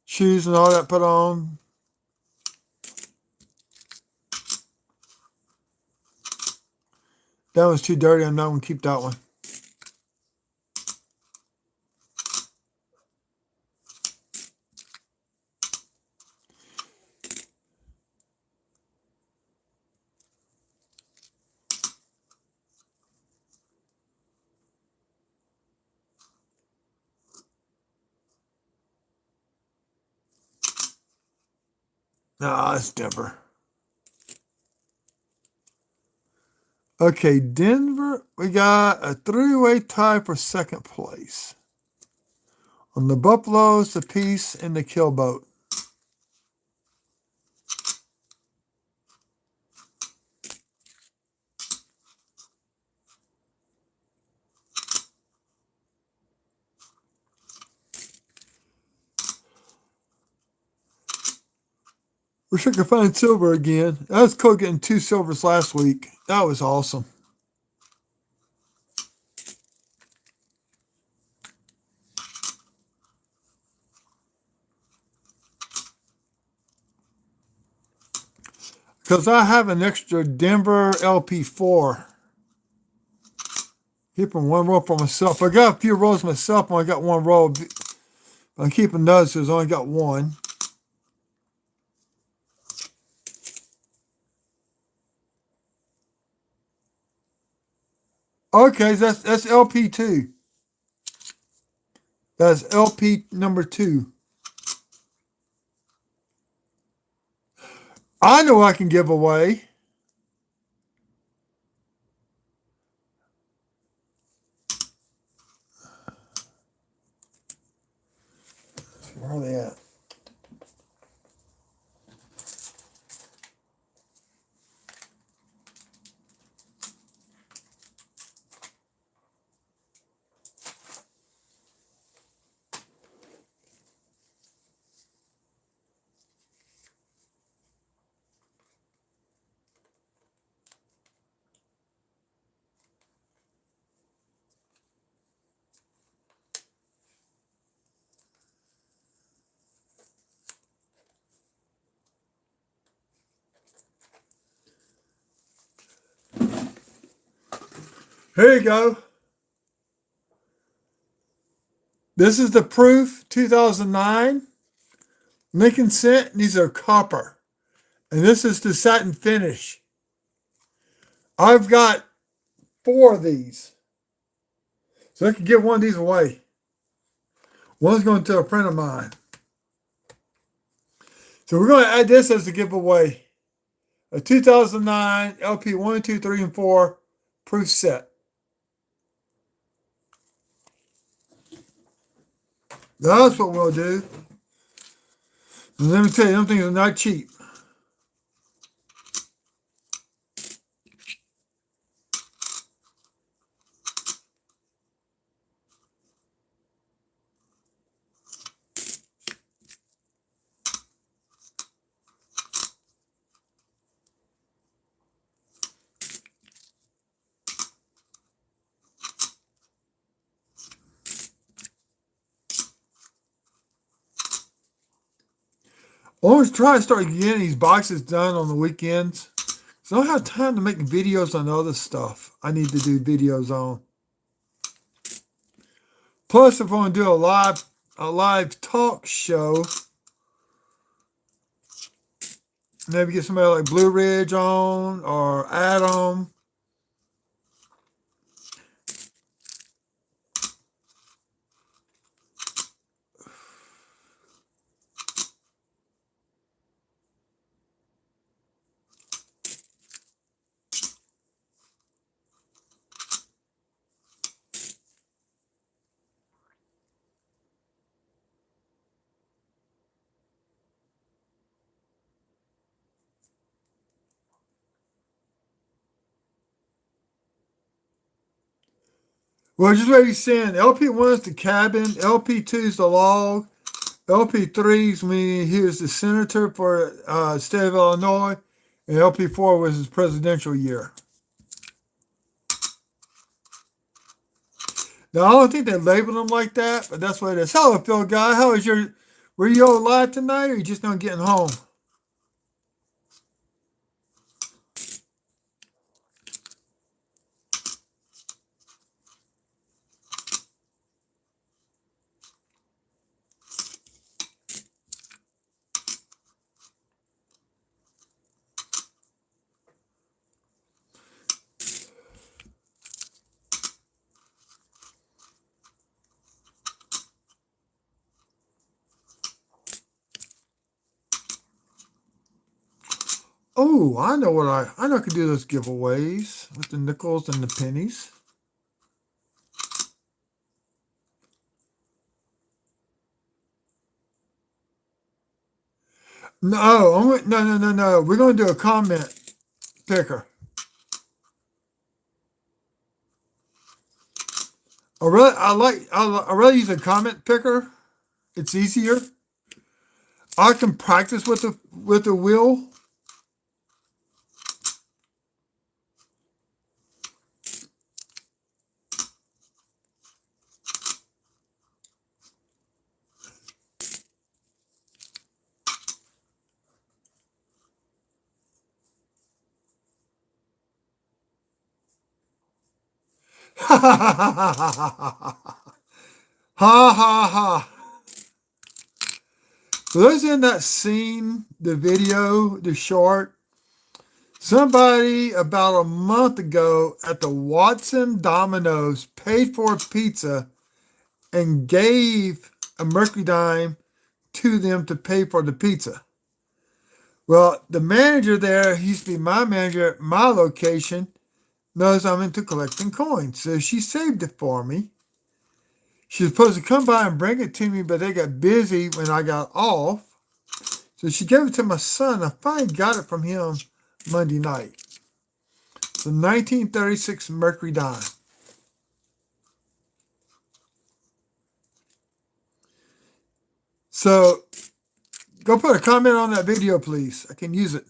B: Shoes and all that put on. That one's too dirty. I'm not going to keep that one. Nah, it's Denver. Okay, Denver, we got a 3-way tie for second place. On the Buffaloes, the Peace, and the Killboat. Wish I could find silver again. I was cool getting 2 silvers last week. That was awesome. because I have an extra Denver LP4. Keeping one roll for myself. I got a few rolls myself, and I got one roll. I'm keeping those because I only got one. Okay, that's LP2. That's LP number 2. I know I can give away. Where are they at? Here you go. This is the proof 2009 Lincoln Cent. These are copper. And this is the satin finish. I've got 4 of these. So I could give one of these away. One's going to a friend of mine. So we're going to add this as a giveaway. A 2009 LP 1, 2, 3, and 4 proof set. That's what we'll do. And let me tell you, them things are not cheap. Always try to start getting these boxes done on the weekends. So I don't have time to make videos on other stuff I need to do videos on. Plus, if I want to do a live talk show, maybe get somebody like Blue Ridge on or Adam. Well, just what he's saying, LP1 is the cabin, LP2 is the log, LP3 is when he was the senator for state of Illinois, and LP4 was his presidential year. Now, I don't think they labeled them like that, but that's what it is. Hello, Phil Guy. How is were you all live tonight, or you just not getting home? Oh, I know I know I can do those giveaways with the nickels and the pennies. No, no. We're going to do a comment picker. I really use a comment picker. It's easier. I can practice with the wheel. Ha ha ha ha ha ha ha ha. For those in that seen the video, the short, somebody about a month ago at the Watson Domino's paid for a pizza and gave a Mercury dime to them to pay for the pizza. Well, the manager there, he used to be my manager at my location, knows I'm into collecting coins. So she saved it for me. She was supposed to come by and bring it to me, but they got busy when I got off. So she gave it to my son. I finally got it from him Monday night. It's a 1936 Mercury dime. So go put a comment on that video, please. I can use it.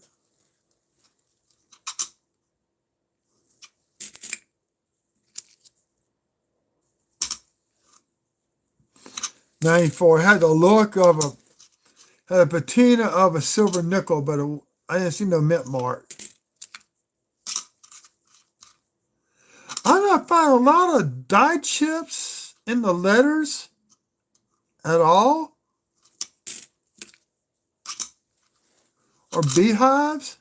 B: '94 had the look of had a patina of a silver nickel, but I didn't see no mint mark. I'm not finding a lot of die chips in the letters at all, or beehives.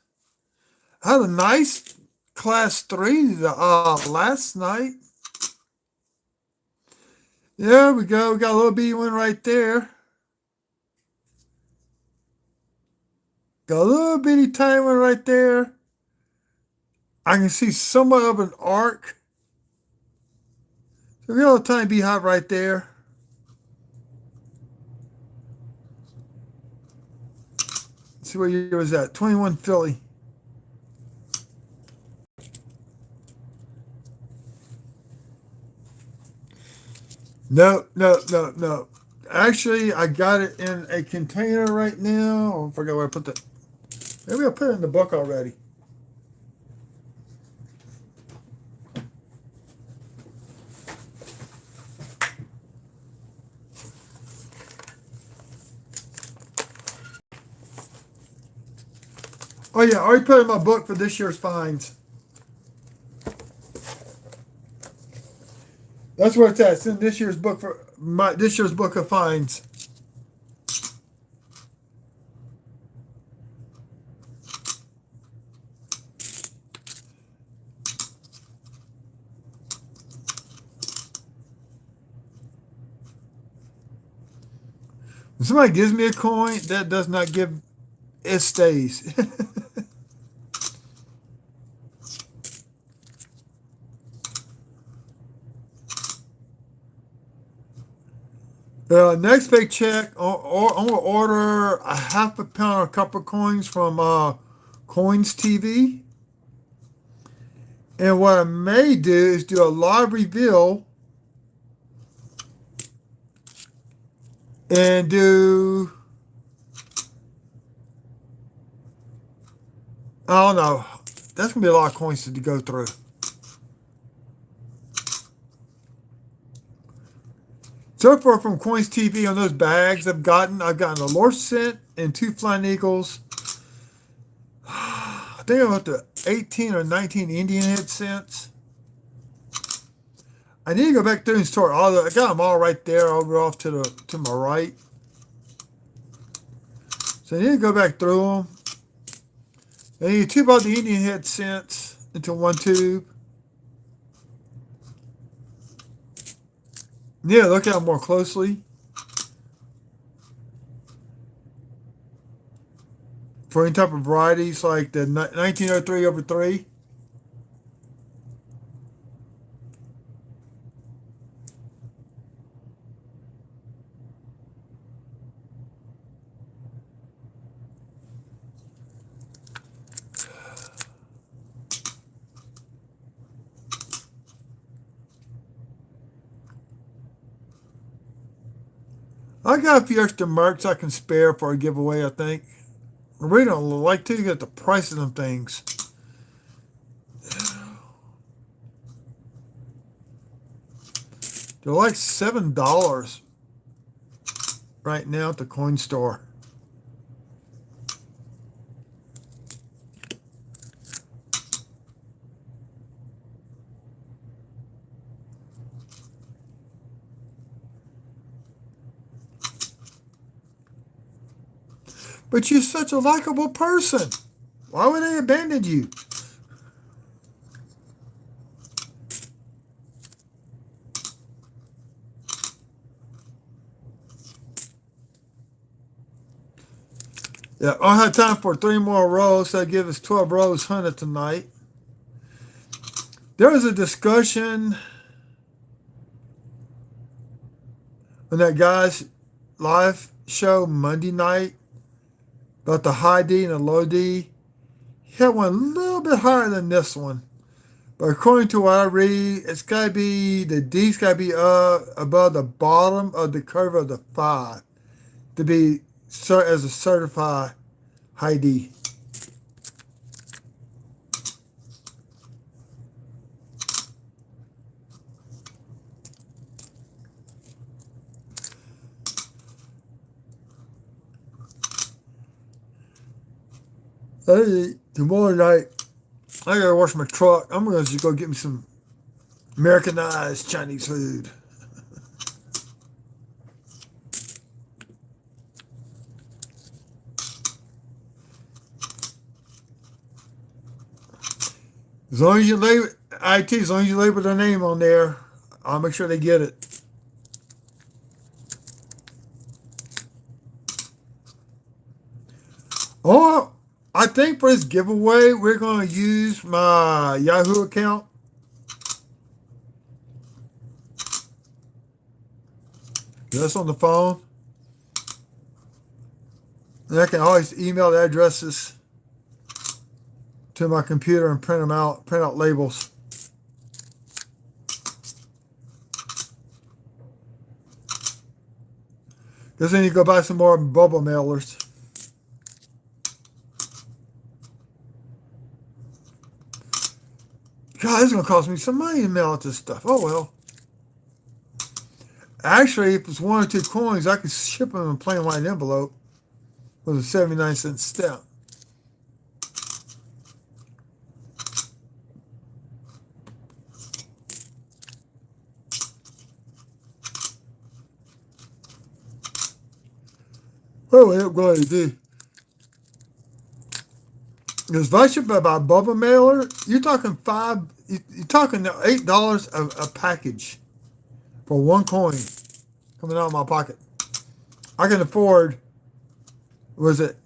B: I had a nice class 3 last night. There we go. We got a little bitty one right there. Got a little bitty tiny one right there. I can see somewhat of an arc. So we got a little tiny beehive right there. Let's see what year was that? 21 Philly. No, no, no, no. Actually, I got it in a container right now. Oh, I forgot where I put that. Maybe I put it in the book already. Oh yeah, I already put it in my book for this year's finds. That's where it's at. It's in this year's book for this year's book of finds. When somebody gives me a coin, that does not give, it stays. Next paycheck, I'm gonna order a half a pound of copper coins from Coins TV. And what I may do is do a live reveal and do, I don't know, that's gonna be a lot of coins to go through. So far from Coins TV on those bags I've gotten a Lorcent and 2 Flying Eagles. I think I'm up to 18 or 19 Indian head cents. I need to go back through and sort all I got them all right there over off to my right. So I need to go back through them. I need to tube out the Indian head cents into one tube. Yeah, look at them more closely. For any type of varieties like the 1903/3. I got a few extra marks I can spare for a giveaway, I think. I really don't like to get the price of them things. They're like $7 right now at the coin store. But you're such a likable person. Why would they abandon you? Yeah, I have time for 3 more rows, so that gives us 12 rows hunted tonight. There was a discussion on that guy's live show Monday night about the high D and the low D. He had one a little bit higher than this one. But according to what I read, it's got to be, the D's got to be above the bottom of the curve of the 5 to be as a certified high D. Hey, tomorrow night, I gotta wash my truck. I'm gonna just go get me some Americanized Chinese food. As long as you label IT, as long as you label their name on there, I'll make sure they get it. Oh, I think for this giveaway, we're going to use my Yahoo account. That's on the phone. And I can always email the addresses to my computer and print them out, print out labels. Because then you go buy some more bubble mailers. God, this is going to cost me some money to mail out this stuff. Oh, well. Actually, if it's 1 or 2 coins, I could ship them in a plain white envelope with a 79-cent stamp. What am I going to do? Because if I ship about bubble mailer, you're talking $8 a package for 1 coin coming out of my pocket. I can afford, was it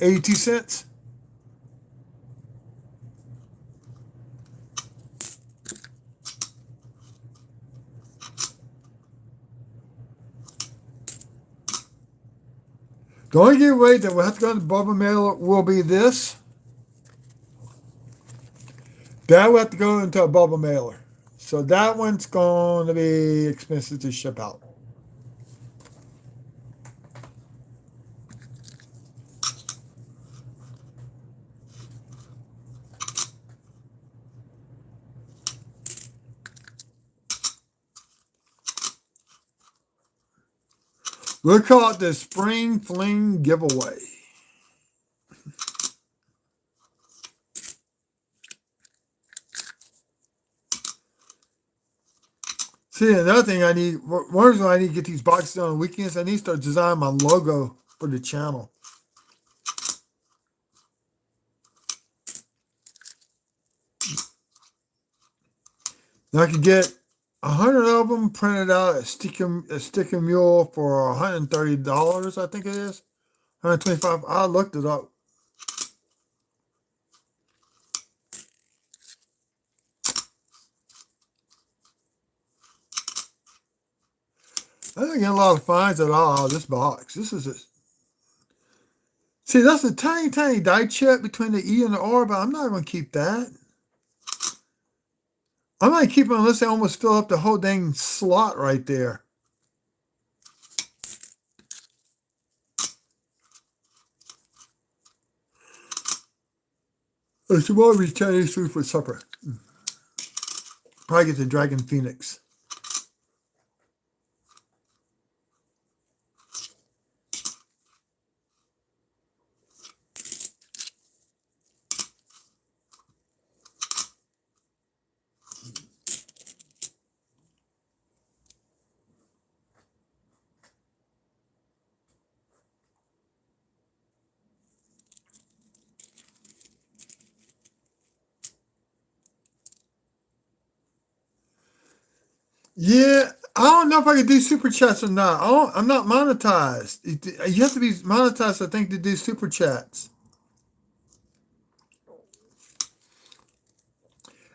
B: 82 cents? The only giveaway that will have to go to the bubble mailer will be this. That will have to go into a bubble mailer. So that one's going to be expensive to ship out. We'll call it the Spring Fling Giveaway. See, another thing I need, one reason I need to get these boxes done on weekends, I need to start designing my logo for the channel. Now I could get 100 of them printed out at Sticker Mule for $130, I think it is. $125. I looked it up. I didn't get a lot of finds at all out of this box. This is a... See, that's a tiny, tiny die chip between the E and the R, but I'm not going to keep that. I might keep them unless they almost fill up the whole dang slot right there. Tomorrow we Chinese food for supper. Probably get the Dragon Phoenix. Yeah, I don't know if I could do super chats or not. I'm not monetized. You have to be monetized, I think, to do super chats.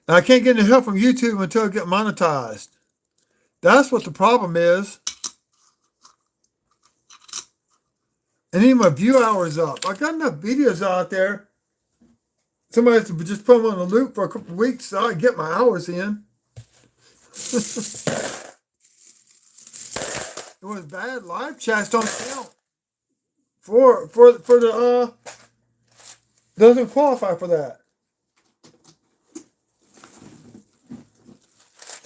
B: And I can't get any help from YouTube until I get monetized. That's what the problem is. And even my view hours up. I got enough videos out there. Somebody has to just put them on a loop for a couple of weeks so I can get my hours in. It was bad. Live chats don't count for the doesn't qualify for that.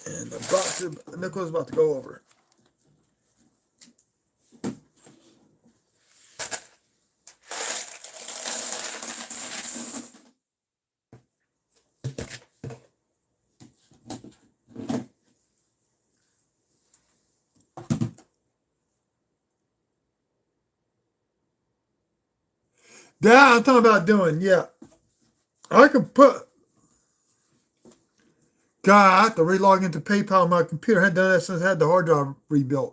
B: And the box Nicholas about to go over. That I'm talking about doing, yeah. I could put God, I have to re-log into PayPal on my computer. I hadn't done that since I had the hard drive redone.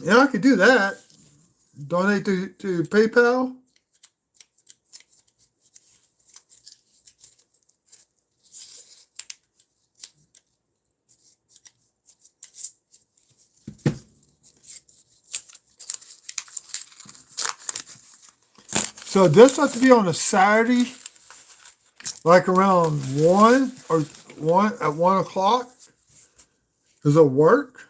B: Yeah, I could do that. Donate to PayPal. So this has to be on a Saturday, like around 1 o'clock. Does it work?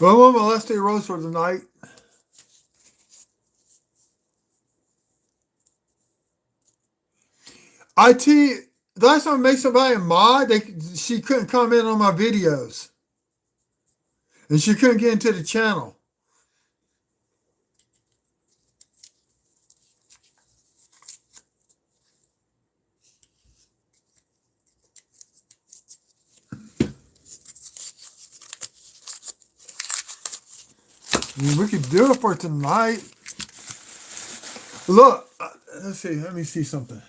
B: But I'm on my last day roast for the night. IT, last time I made somebody a mod, she couldn't comment on my videos. And she couldn't get into the channel. I mean, we could do it for tonight. Look, let's see. Let me see something.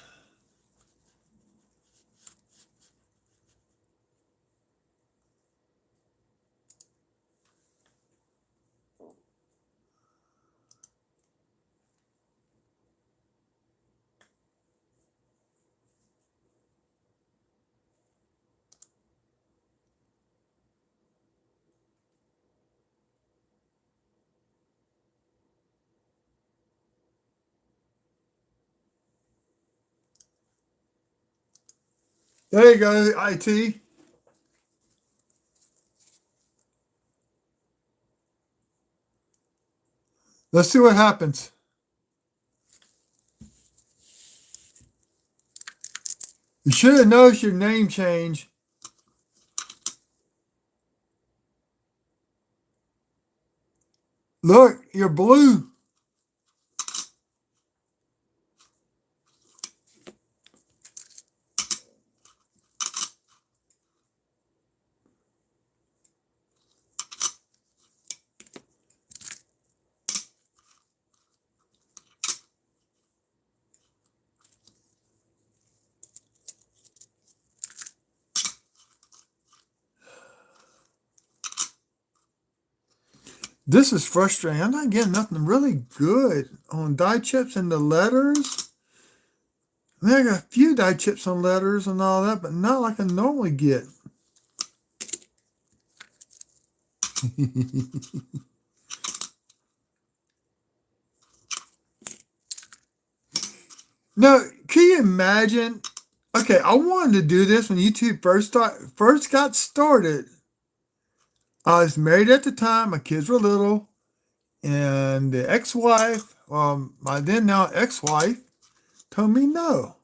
B: There you go, IT. Let's see what happens. You should have noticed your name change. Look, you're blue. This is frustrating. I'm not getting nothing really good on die chips and the letters. I mean, I got a few die chips on letters and all that, but not like I normally get. No, can you imagine? Okay, I wanted to do this when YouTube first got started. I was married at the time. My kids were little, and the ex-wife, my then now ex-wife, told me no.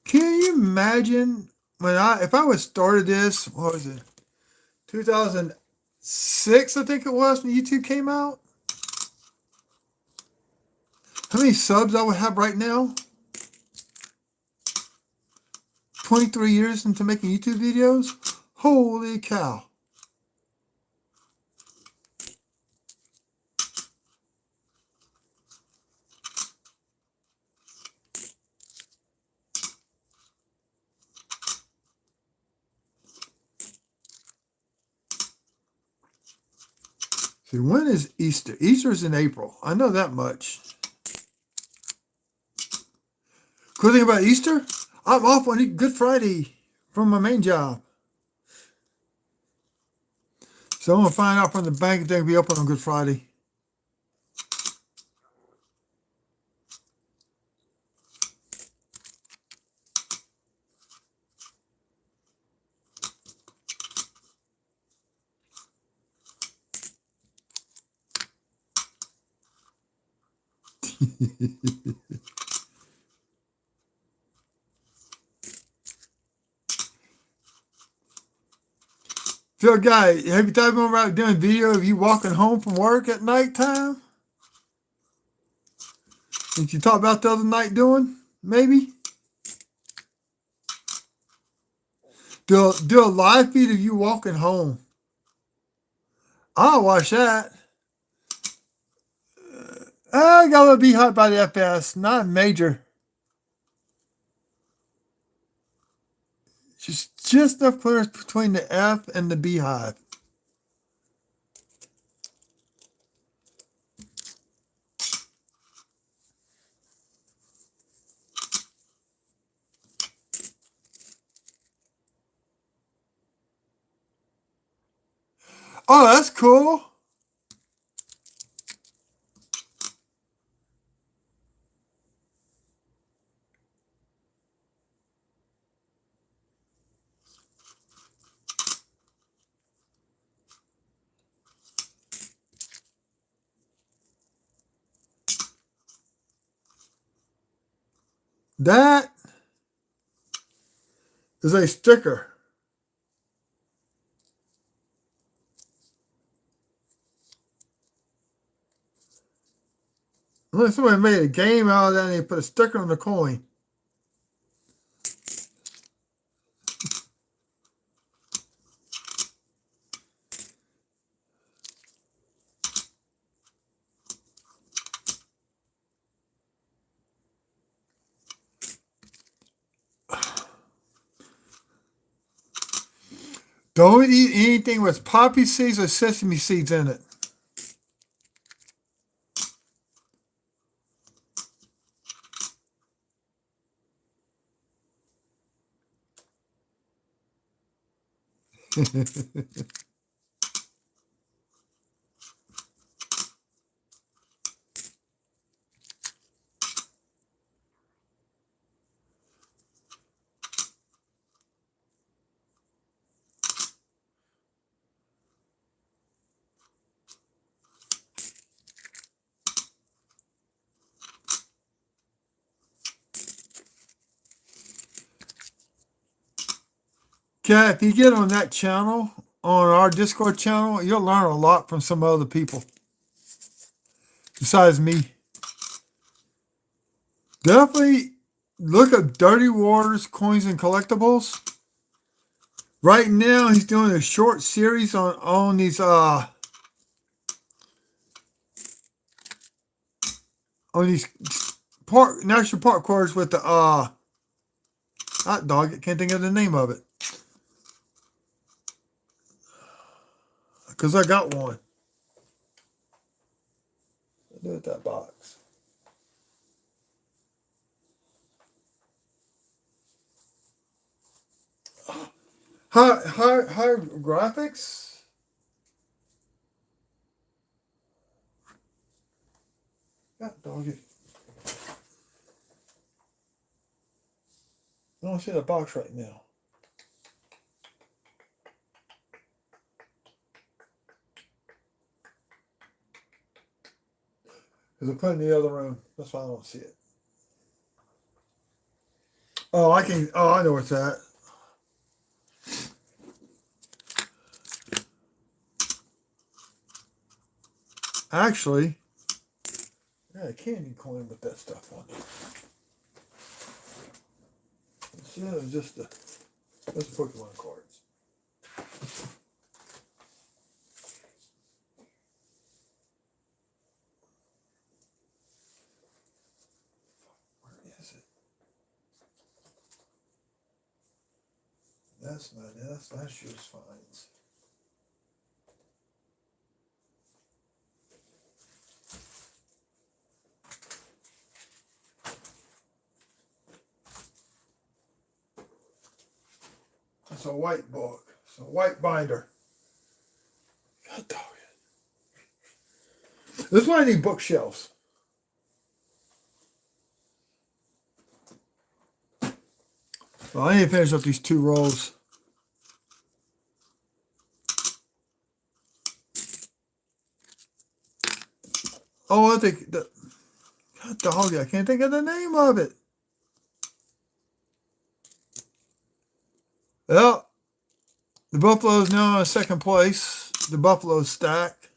B: Can you imagine if I would started this? What was it? 2006, I think it was when YouTube came out. How many subs I would have right now? 23 years into making YouTube videos? Holy cow. See, when is Easter? Easter's in April. I know that much. Cool thing about Easter, I'm off on Good Friday from my main job. So I'm going to find out from the bank if they can be open on Good Friday. So, guy, have you thought about doing a video of you walking home from work at nighttime? Did you talk about the other night doing? Maybe? Do a live feed of you walking home. I'll watch that. I got a little beehive by the FPS, not major. Just enough clearance between the F and the beehive. Oh, that's cool. That is a sticker. Unless somebody made a game out of that and they put a sticker on the coin. Don't eat anything with poppy seeds or sesame seeds in it. Okay, if you get on that channel, on our Discord channel, you'll learn a lot from some other people besides me. Definitely look up Dirty Waters Coins and Collectibles. Right now, he's doing a short series on these national park cars with the hot dog. I can't think of the name of it. Because I got one. What do with that box? High graphics? God dog it. I don't see the box right now. Because I put it in the other room. That's why I don't see it. Oh, I know where it's at. Actually, Yeah, a candy coin with that stuff on it. Instead of just those Pokemon cards. Where is it? That's not it. That's last year's finds. It's a white book. It's a white binder. God dog it. This is why I need bookshelves. Well, I need to finish up these 2 rolls. Oh, I think the God dog it. I can't think of the name of it. Well, the Buffalo's now in second place. The Buffalo stack.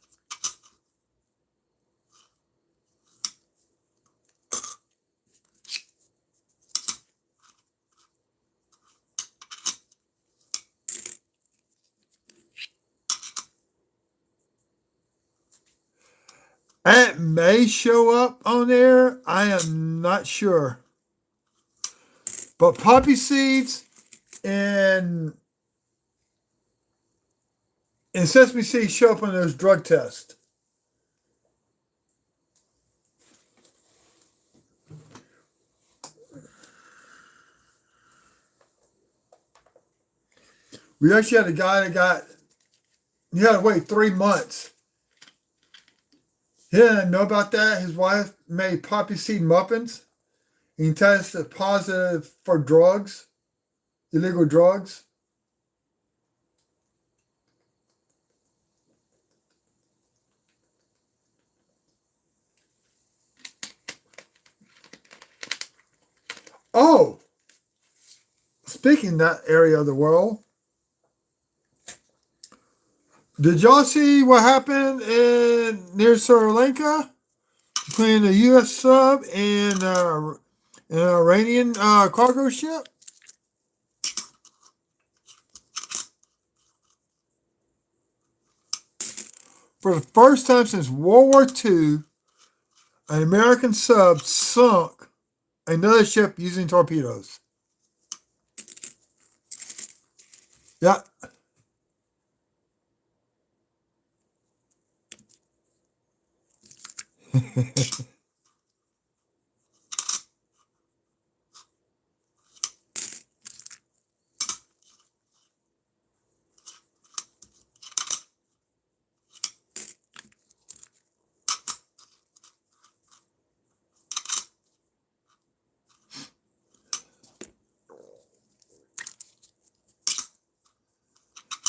B: It may show up on there. I am not sure. But poppy seeds and sesame seeds show up on those drug tests. We actually had a guy that he had to wait 3 months. He didn't know about that. His wife made poppy seed muffins. He tested positive for drugs, illegal drugs. Oh, speaking of that area of the world, did y'all see what happened near Sri Lanka between the U.S. sub and an Iranian cargo ship? For the first time since World War II, an American sub sunk another ship using torpedoes. Yeah.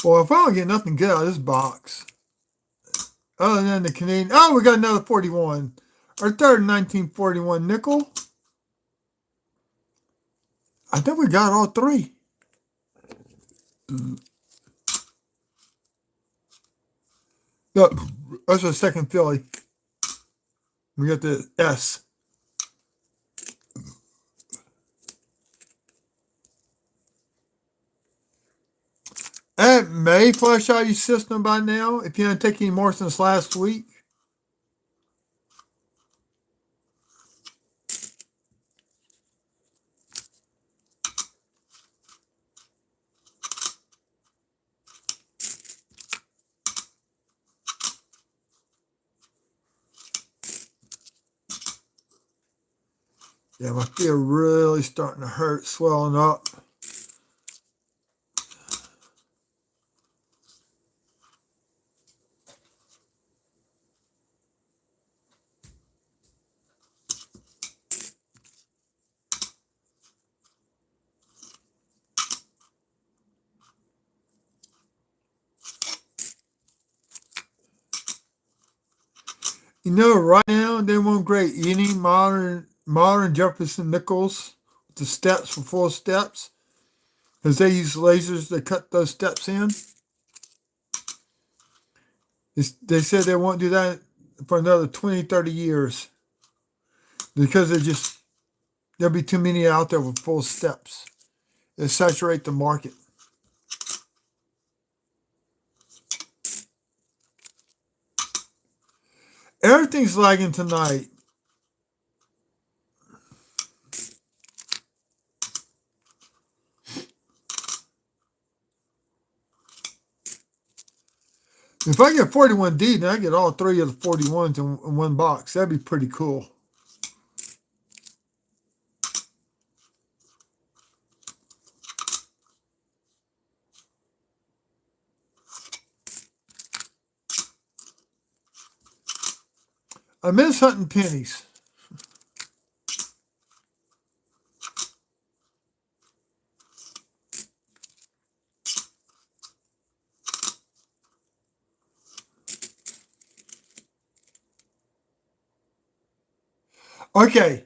B: Well, if I don't get nothing good out of this box, other than the Canadian, oh, we got another 41. Our third 1941 nickel. I think we got all 3. Look, that's the second Philly. We got the S. It may flush out your system by now if you didn't take any more since last week. Yeah, my feet are really starting to hurt, swelling up. You know, right now they want great. You need modern Jefferson nickels with the steps for full steps, because they use lasers to cut those steps in. They said they won't do that for another 20, 30 years. because there'll be too many out there with full steps. It'll saturate the market. Everything's lagging tonight. If I get 41D, then I get all three of the 41s in one box. That'd be pretty cool. I miss hunting pennies. Okay.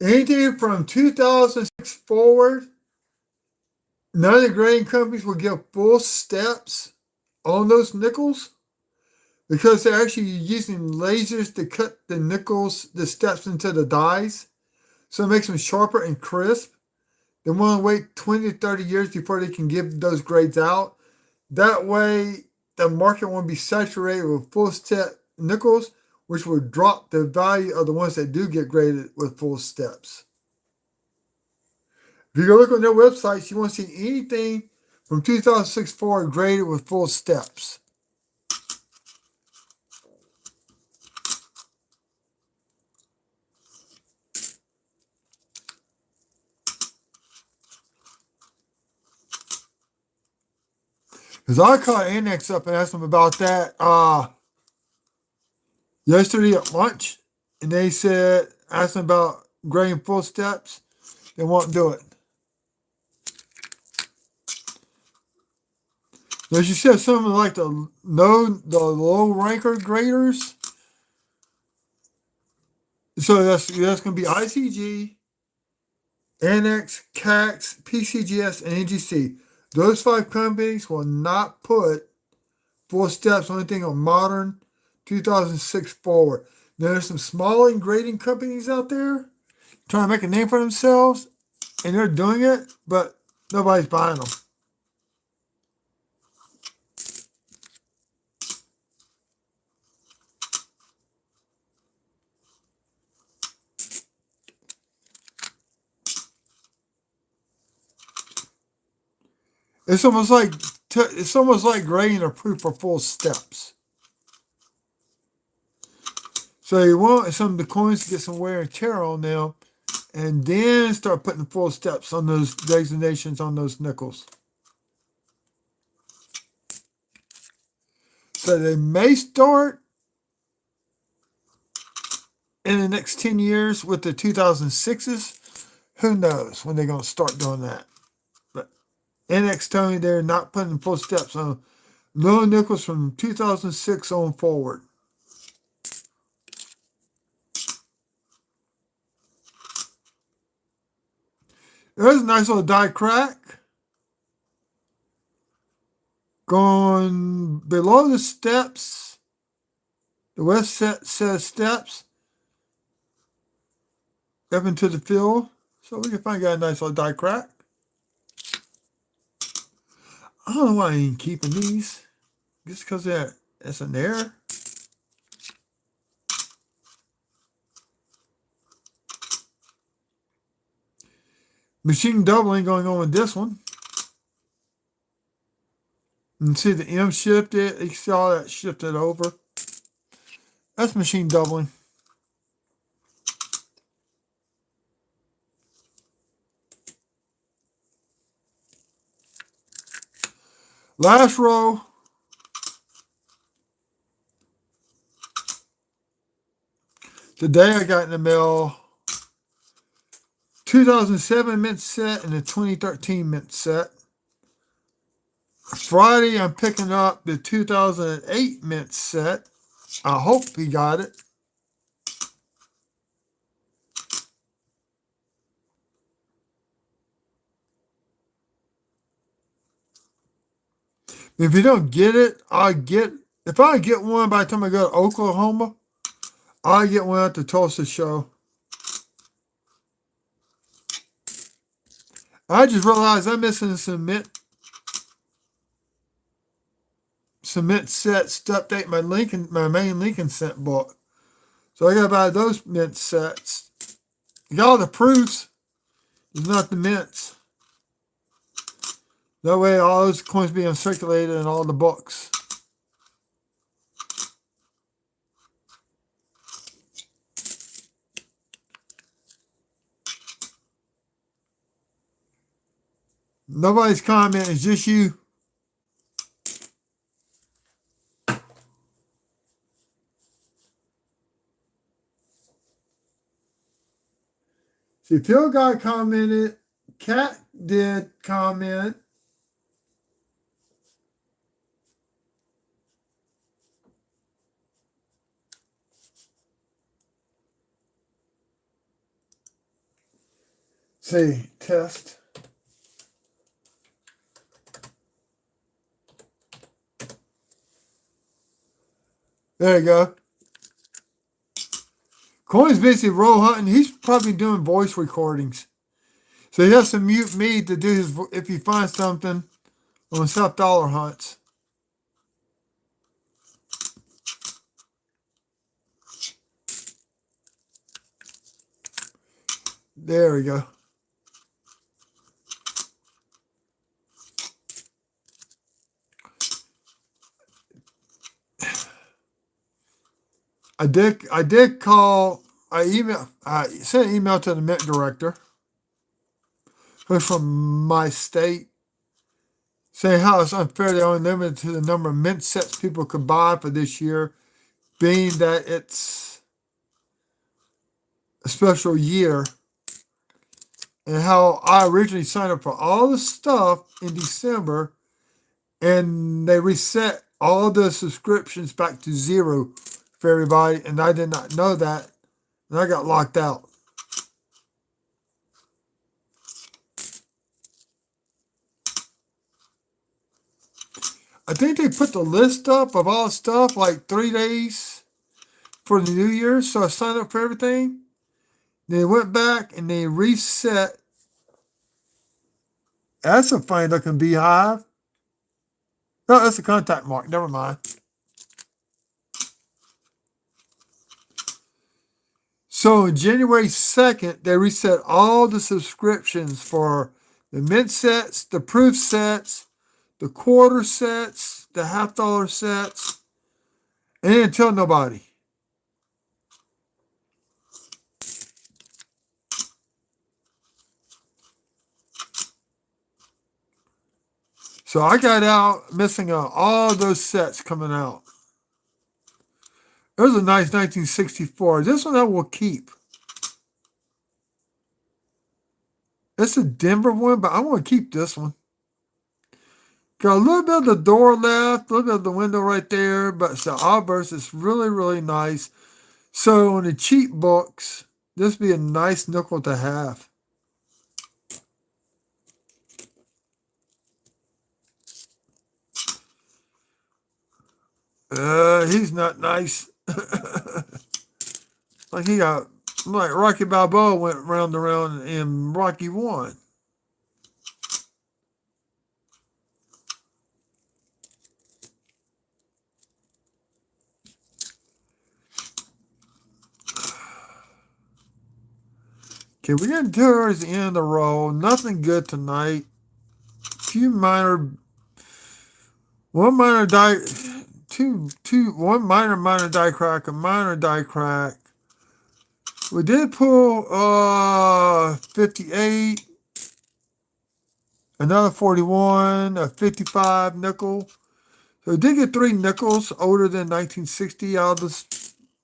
B: Anything from 2006 forward, none of the grading companies will give full steps on those nickels because they're actually using lasers to cut the nickels, the steps into the dies. So it makes them sharper and crisp. They want to wait 20 to 30 years before they can give those grades out. That way, the market won't be saturated with full step nickels, which will drop the value of the ones that do get graded with full steps. If you go look on their websites, you won't see anything from 2006 forward graded with full steps. Because I called Annex up and asked them about that yesterday at lunch, and they said, asked them about grading full steps, they won't do it. As you said, something like the low ranker graders. So that's going to be ICG, Annex, CAX, PCGS, and NGC. Those 5 companies will not put full steps on anything on modern 2006 forward. There's some small grading companies out there trying to make a name for themselves, and they're doing it, but nobody's buying them. It's almost like grading a proof for full steps. So you want some of the coins to get some wear and tear on them, and then start putting full steps on those designations on those nickels. So they may start in the next 10 years with the 2006s. Who knows when they're going to start doing that. But NX told me they're not putting full steps on little nickels from 2006 on forward. There's a nice little die crack. Going below the steps, the west set says steps, up into the field. So we can find a nice little die crack. I don't know why I ain't keeping these. Just because it's an error. Machine doubling going on with this one. You can see the M shifted. You saw that shifted over. That's machine doubling. Last row. Today I got in the mail 2007 mint set and the 2013 mint set. Friday I'm picking up the 2008 mint set. I hope he got it. If you don't get it, if I get one by the time I go to Oklahoma, I get one at the Tulsa show. I just realized I'm missing some mint sets to update my main Lincoln scent book. So I gotta buy those mint sets. You got all the proofs, it's not the mints. That way all those coins being circulated in all the books. Nobody's commenting, it's just you. See, Phil guy commented, Cat did comment. See, test. There you go. Coin's basically roll hunting. He's probably doing voice recordings. So he has to mute me to do his, if he finds something on self-dollar hunts. There we go. I did call, I sent an email to the Mint director, who's from my state, saying how it's unfair they only limited to the number of mint sets people could buy for this year, being that it's a special year, and how I originally signed up for all the stuff in December, and they reset all the subscriptions back to zero for everybody, and I did not know that, and I got locked out. I think they put the list up of all the stuff like 3 days for the New Year, so I signed up for everything. They went back and they reset. That's a funny looking beehive. No, that's a contact mark. Never mind. So on January 2nd, they reset all the subscriptions for the mint sets, the proof sets, the quarter sets, the $half sets, and they didn't tell nobody. So I got out missing out all those sets coming out. It was a nice 1964. This one I will keep. It's a Denver one, but I want to keep this one. Got a little bit of the door left, a little bit of the window right there, but it's the obverse. It's really, really nice. So on the cheap books, this would be a nice nickel to have. He's not nice. Like Rocky Balboa went round and round in Rocky 1. Okay, we're getting towards the end of the roll. Nothing good tonight. One minor die crack, a minor die crack. We did pull 58, another 41, a 55 nickel. So we did get 3 nickels older than 1960 out of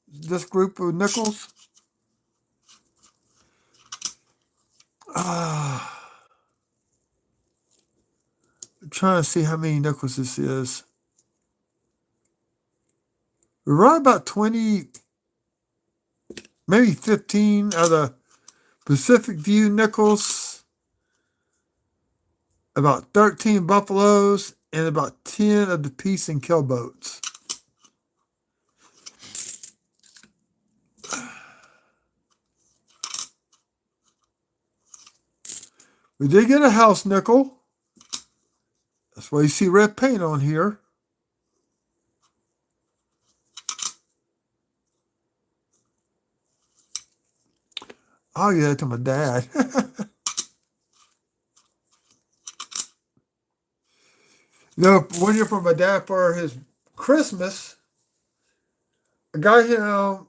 B: this group of nickels. I'm trying to see how many nickels this is. We're right about 20, maybe 15 of the Pacific View nickels, about 13 buffaloes, and about 10 of the Peace and Kill boats. We did get a house nickel. That's why you see red paint on here. I'll give that to my dad. One year for my dad for his Christmas, I got him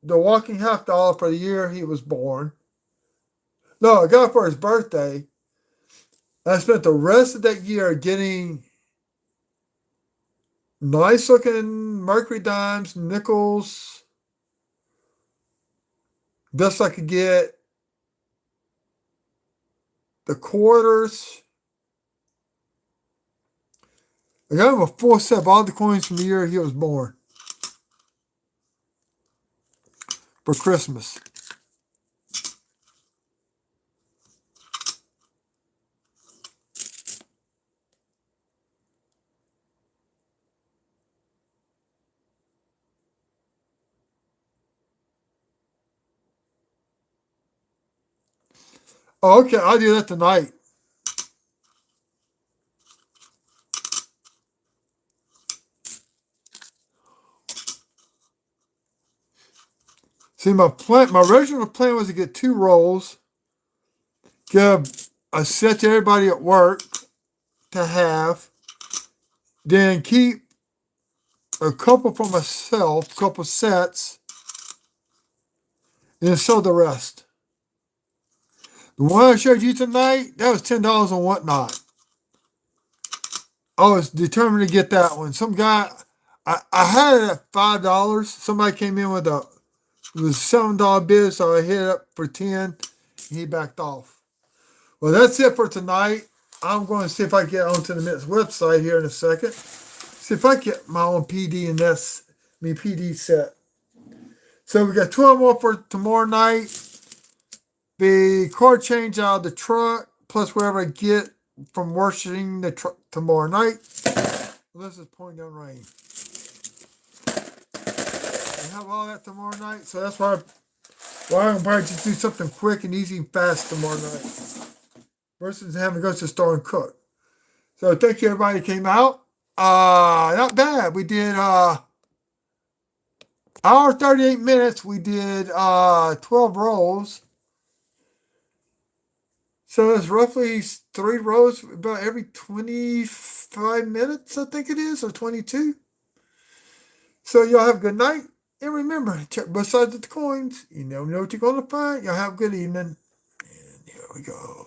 B: the walking $50 for the year he was born. No, I got it for his birthday. I spent the rest of that year getting nice looking mercury dimes, nickels, best I could get, the quarters. I got him a full set of all the coins from the year he was born for Christmas. Oh, okay, I'll do that tonight. See, my original plan was to get 2 rolls, give a set to everybody at work to have, then keep a couple for myself, a couple sets, and then sell the rest. The one I showed you tonight, that was $10 on Whatnot. I was determined to get that one. Some guy, I had it at $5. Somebody came in with it was $7 bid, so I hit it up for 10. And he backed off. Well, that's it for tonight. I'm going to see if I can get onto the Mint's website here in a second. See if I get my own PD and PD set. So we got 12 more for tomorrow night. The car change out of the truck, plus whatever I get from washing the truck tomorrow night. Unless it's pouring down rain. We have all that tomorrow night, so that's why I'm probably just do something quick and easy and fast tomorrow night. Versus having to go to the store and cook. So thank you everybody who came out. Not bad. We did hour 38 minutes. We did 12 rolls. So it's roughly 3 rows about every 25 minutes, I think it is, or 22. So y'all have a good night. And remember, check both sides of the coins. You never know what you're going to find. Y'all have a good evening. And here we go.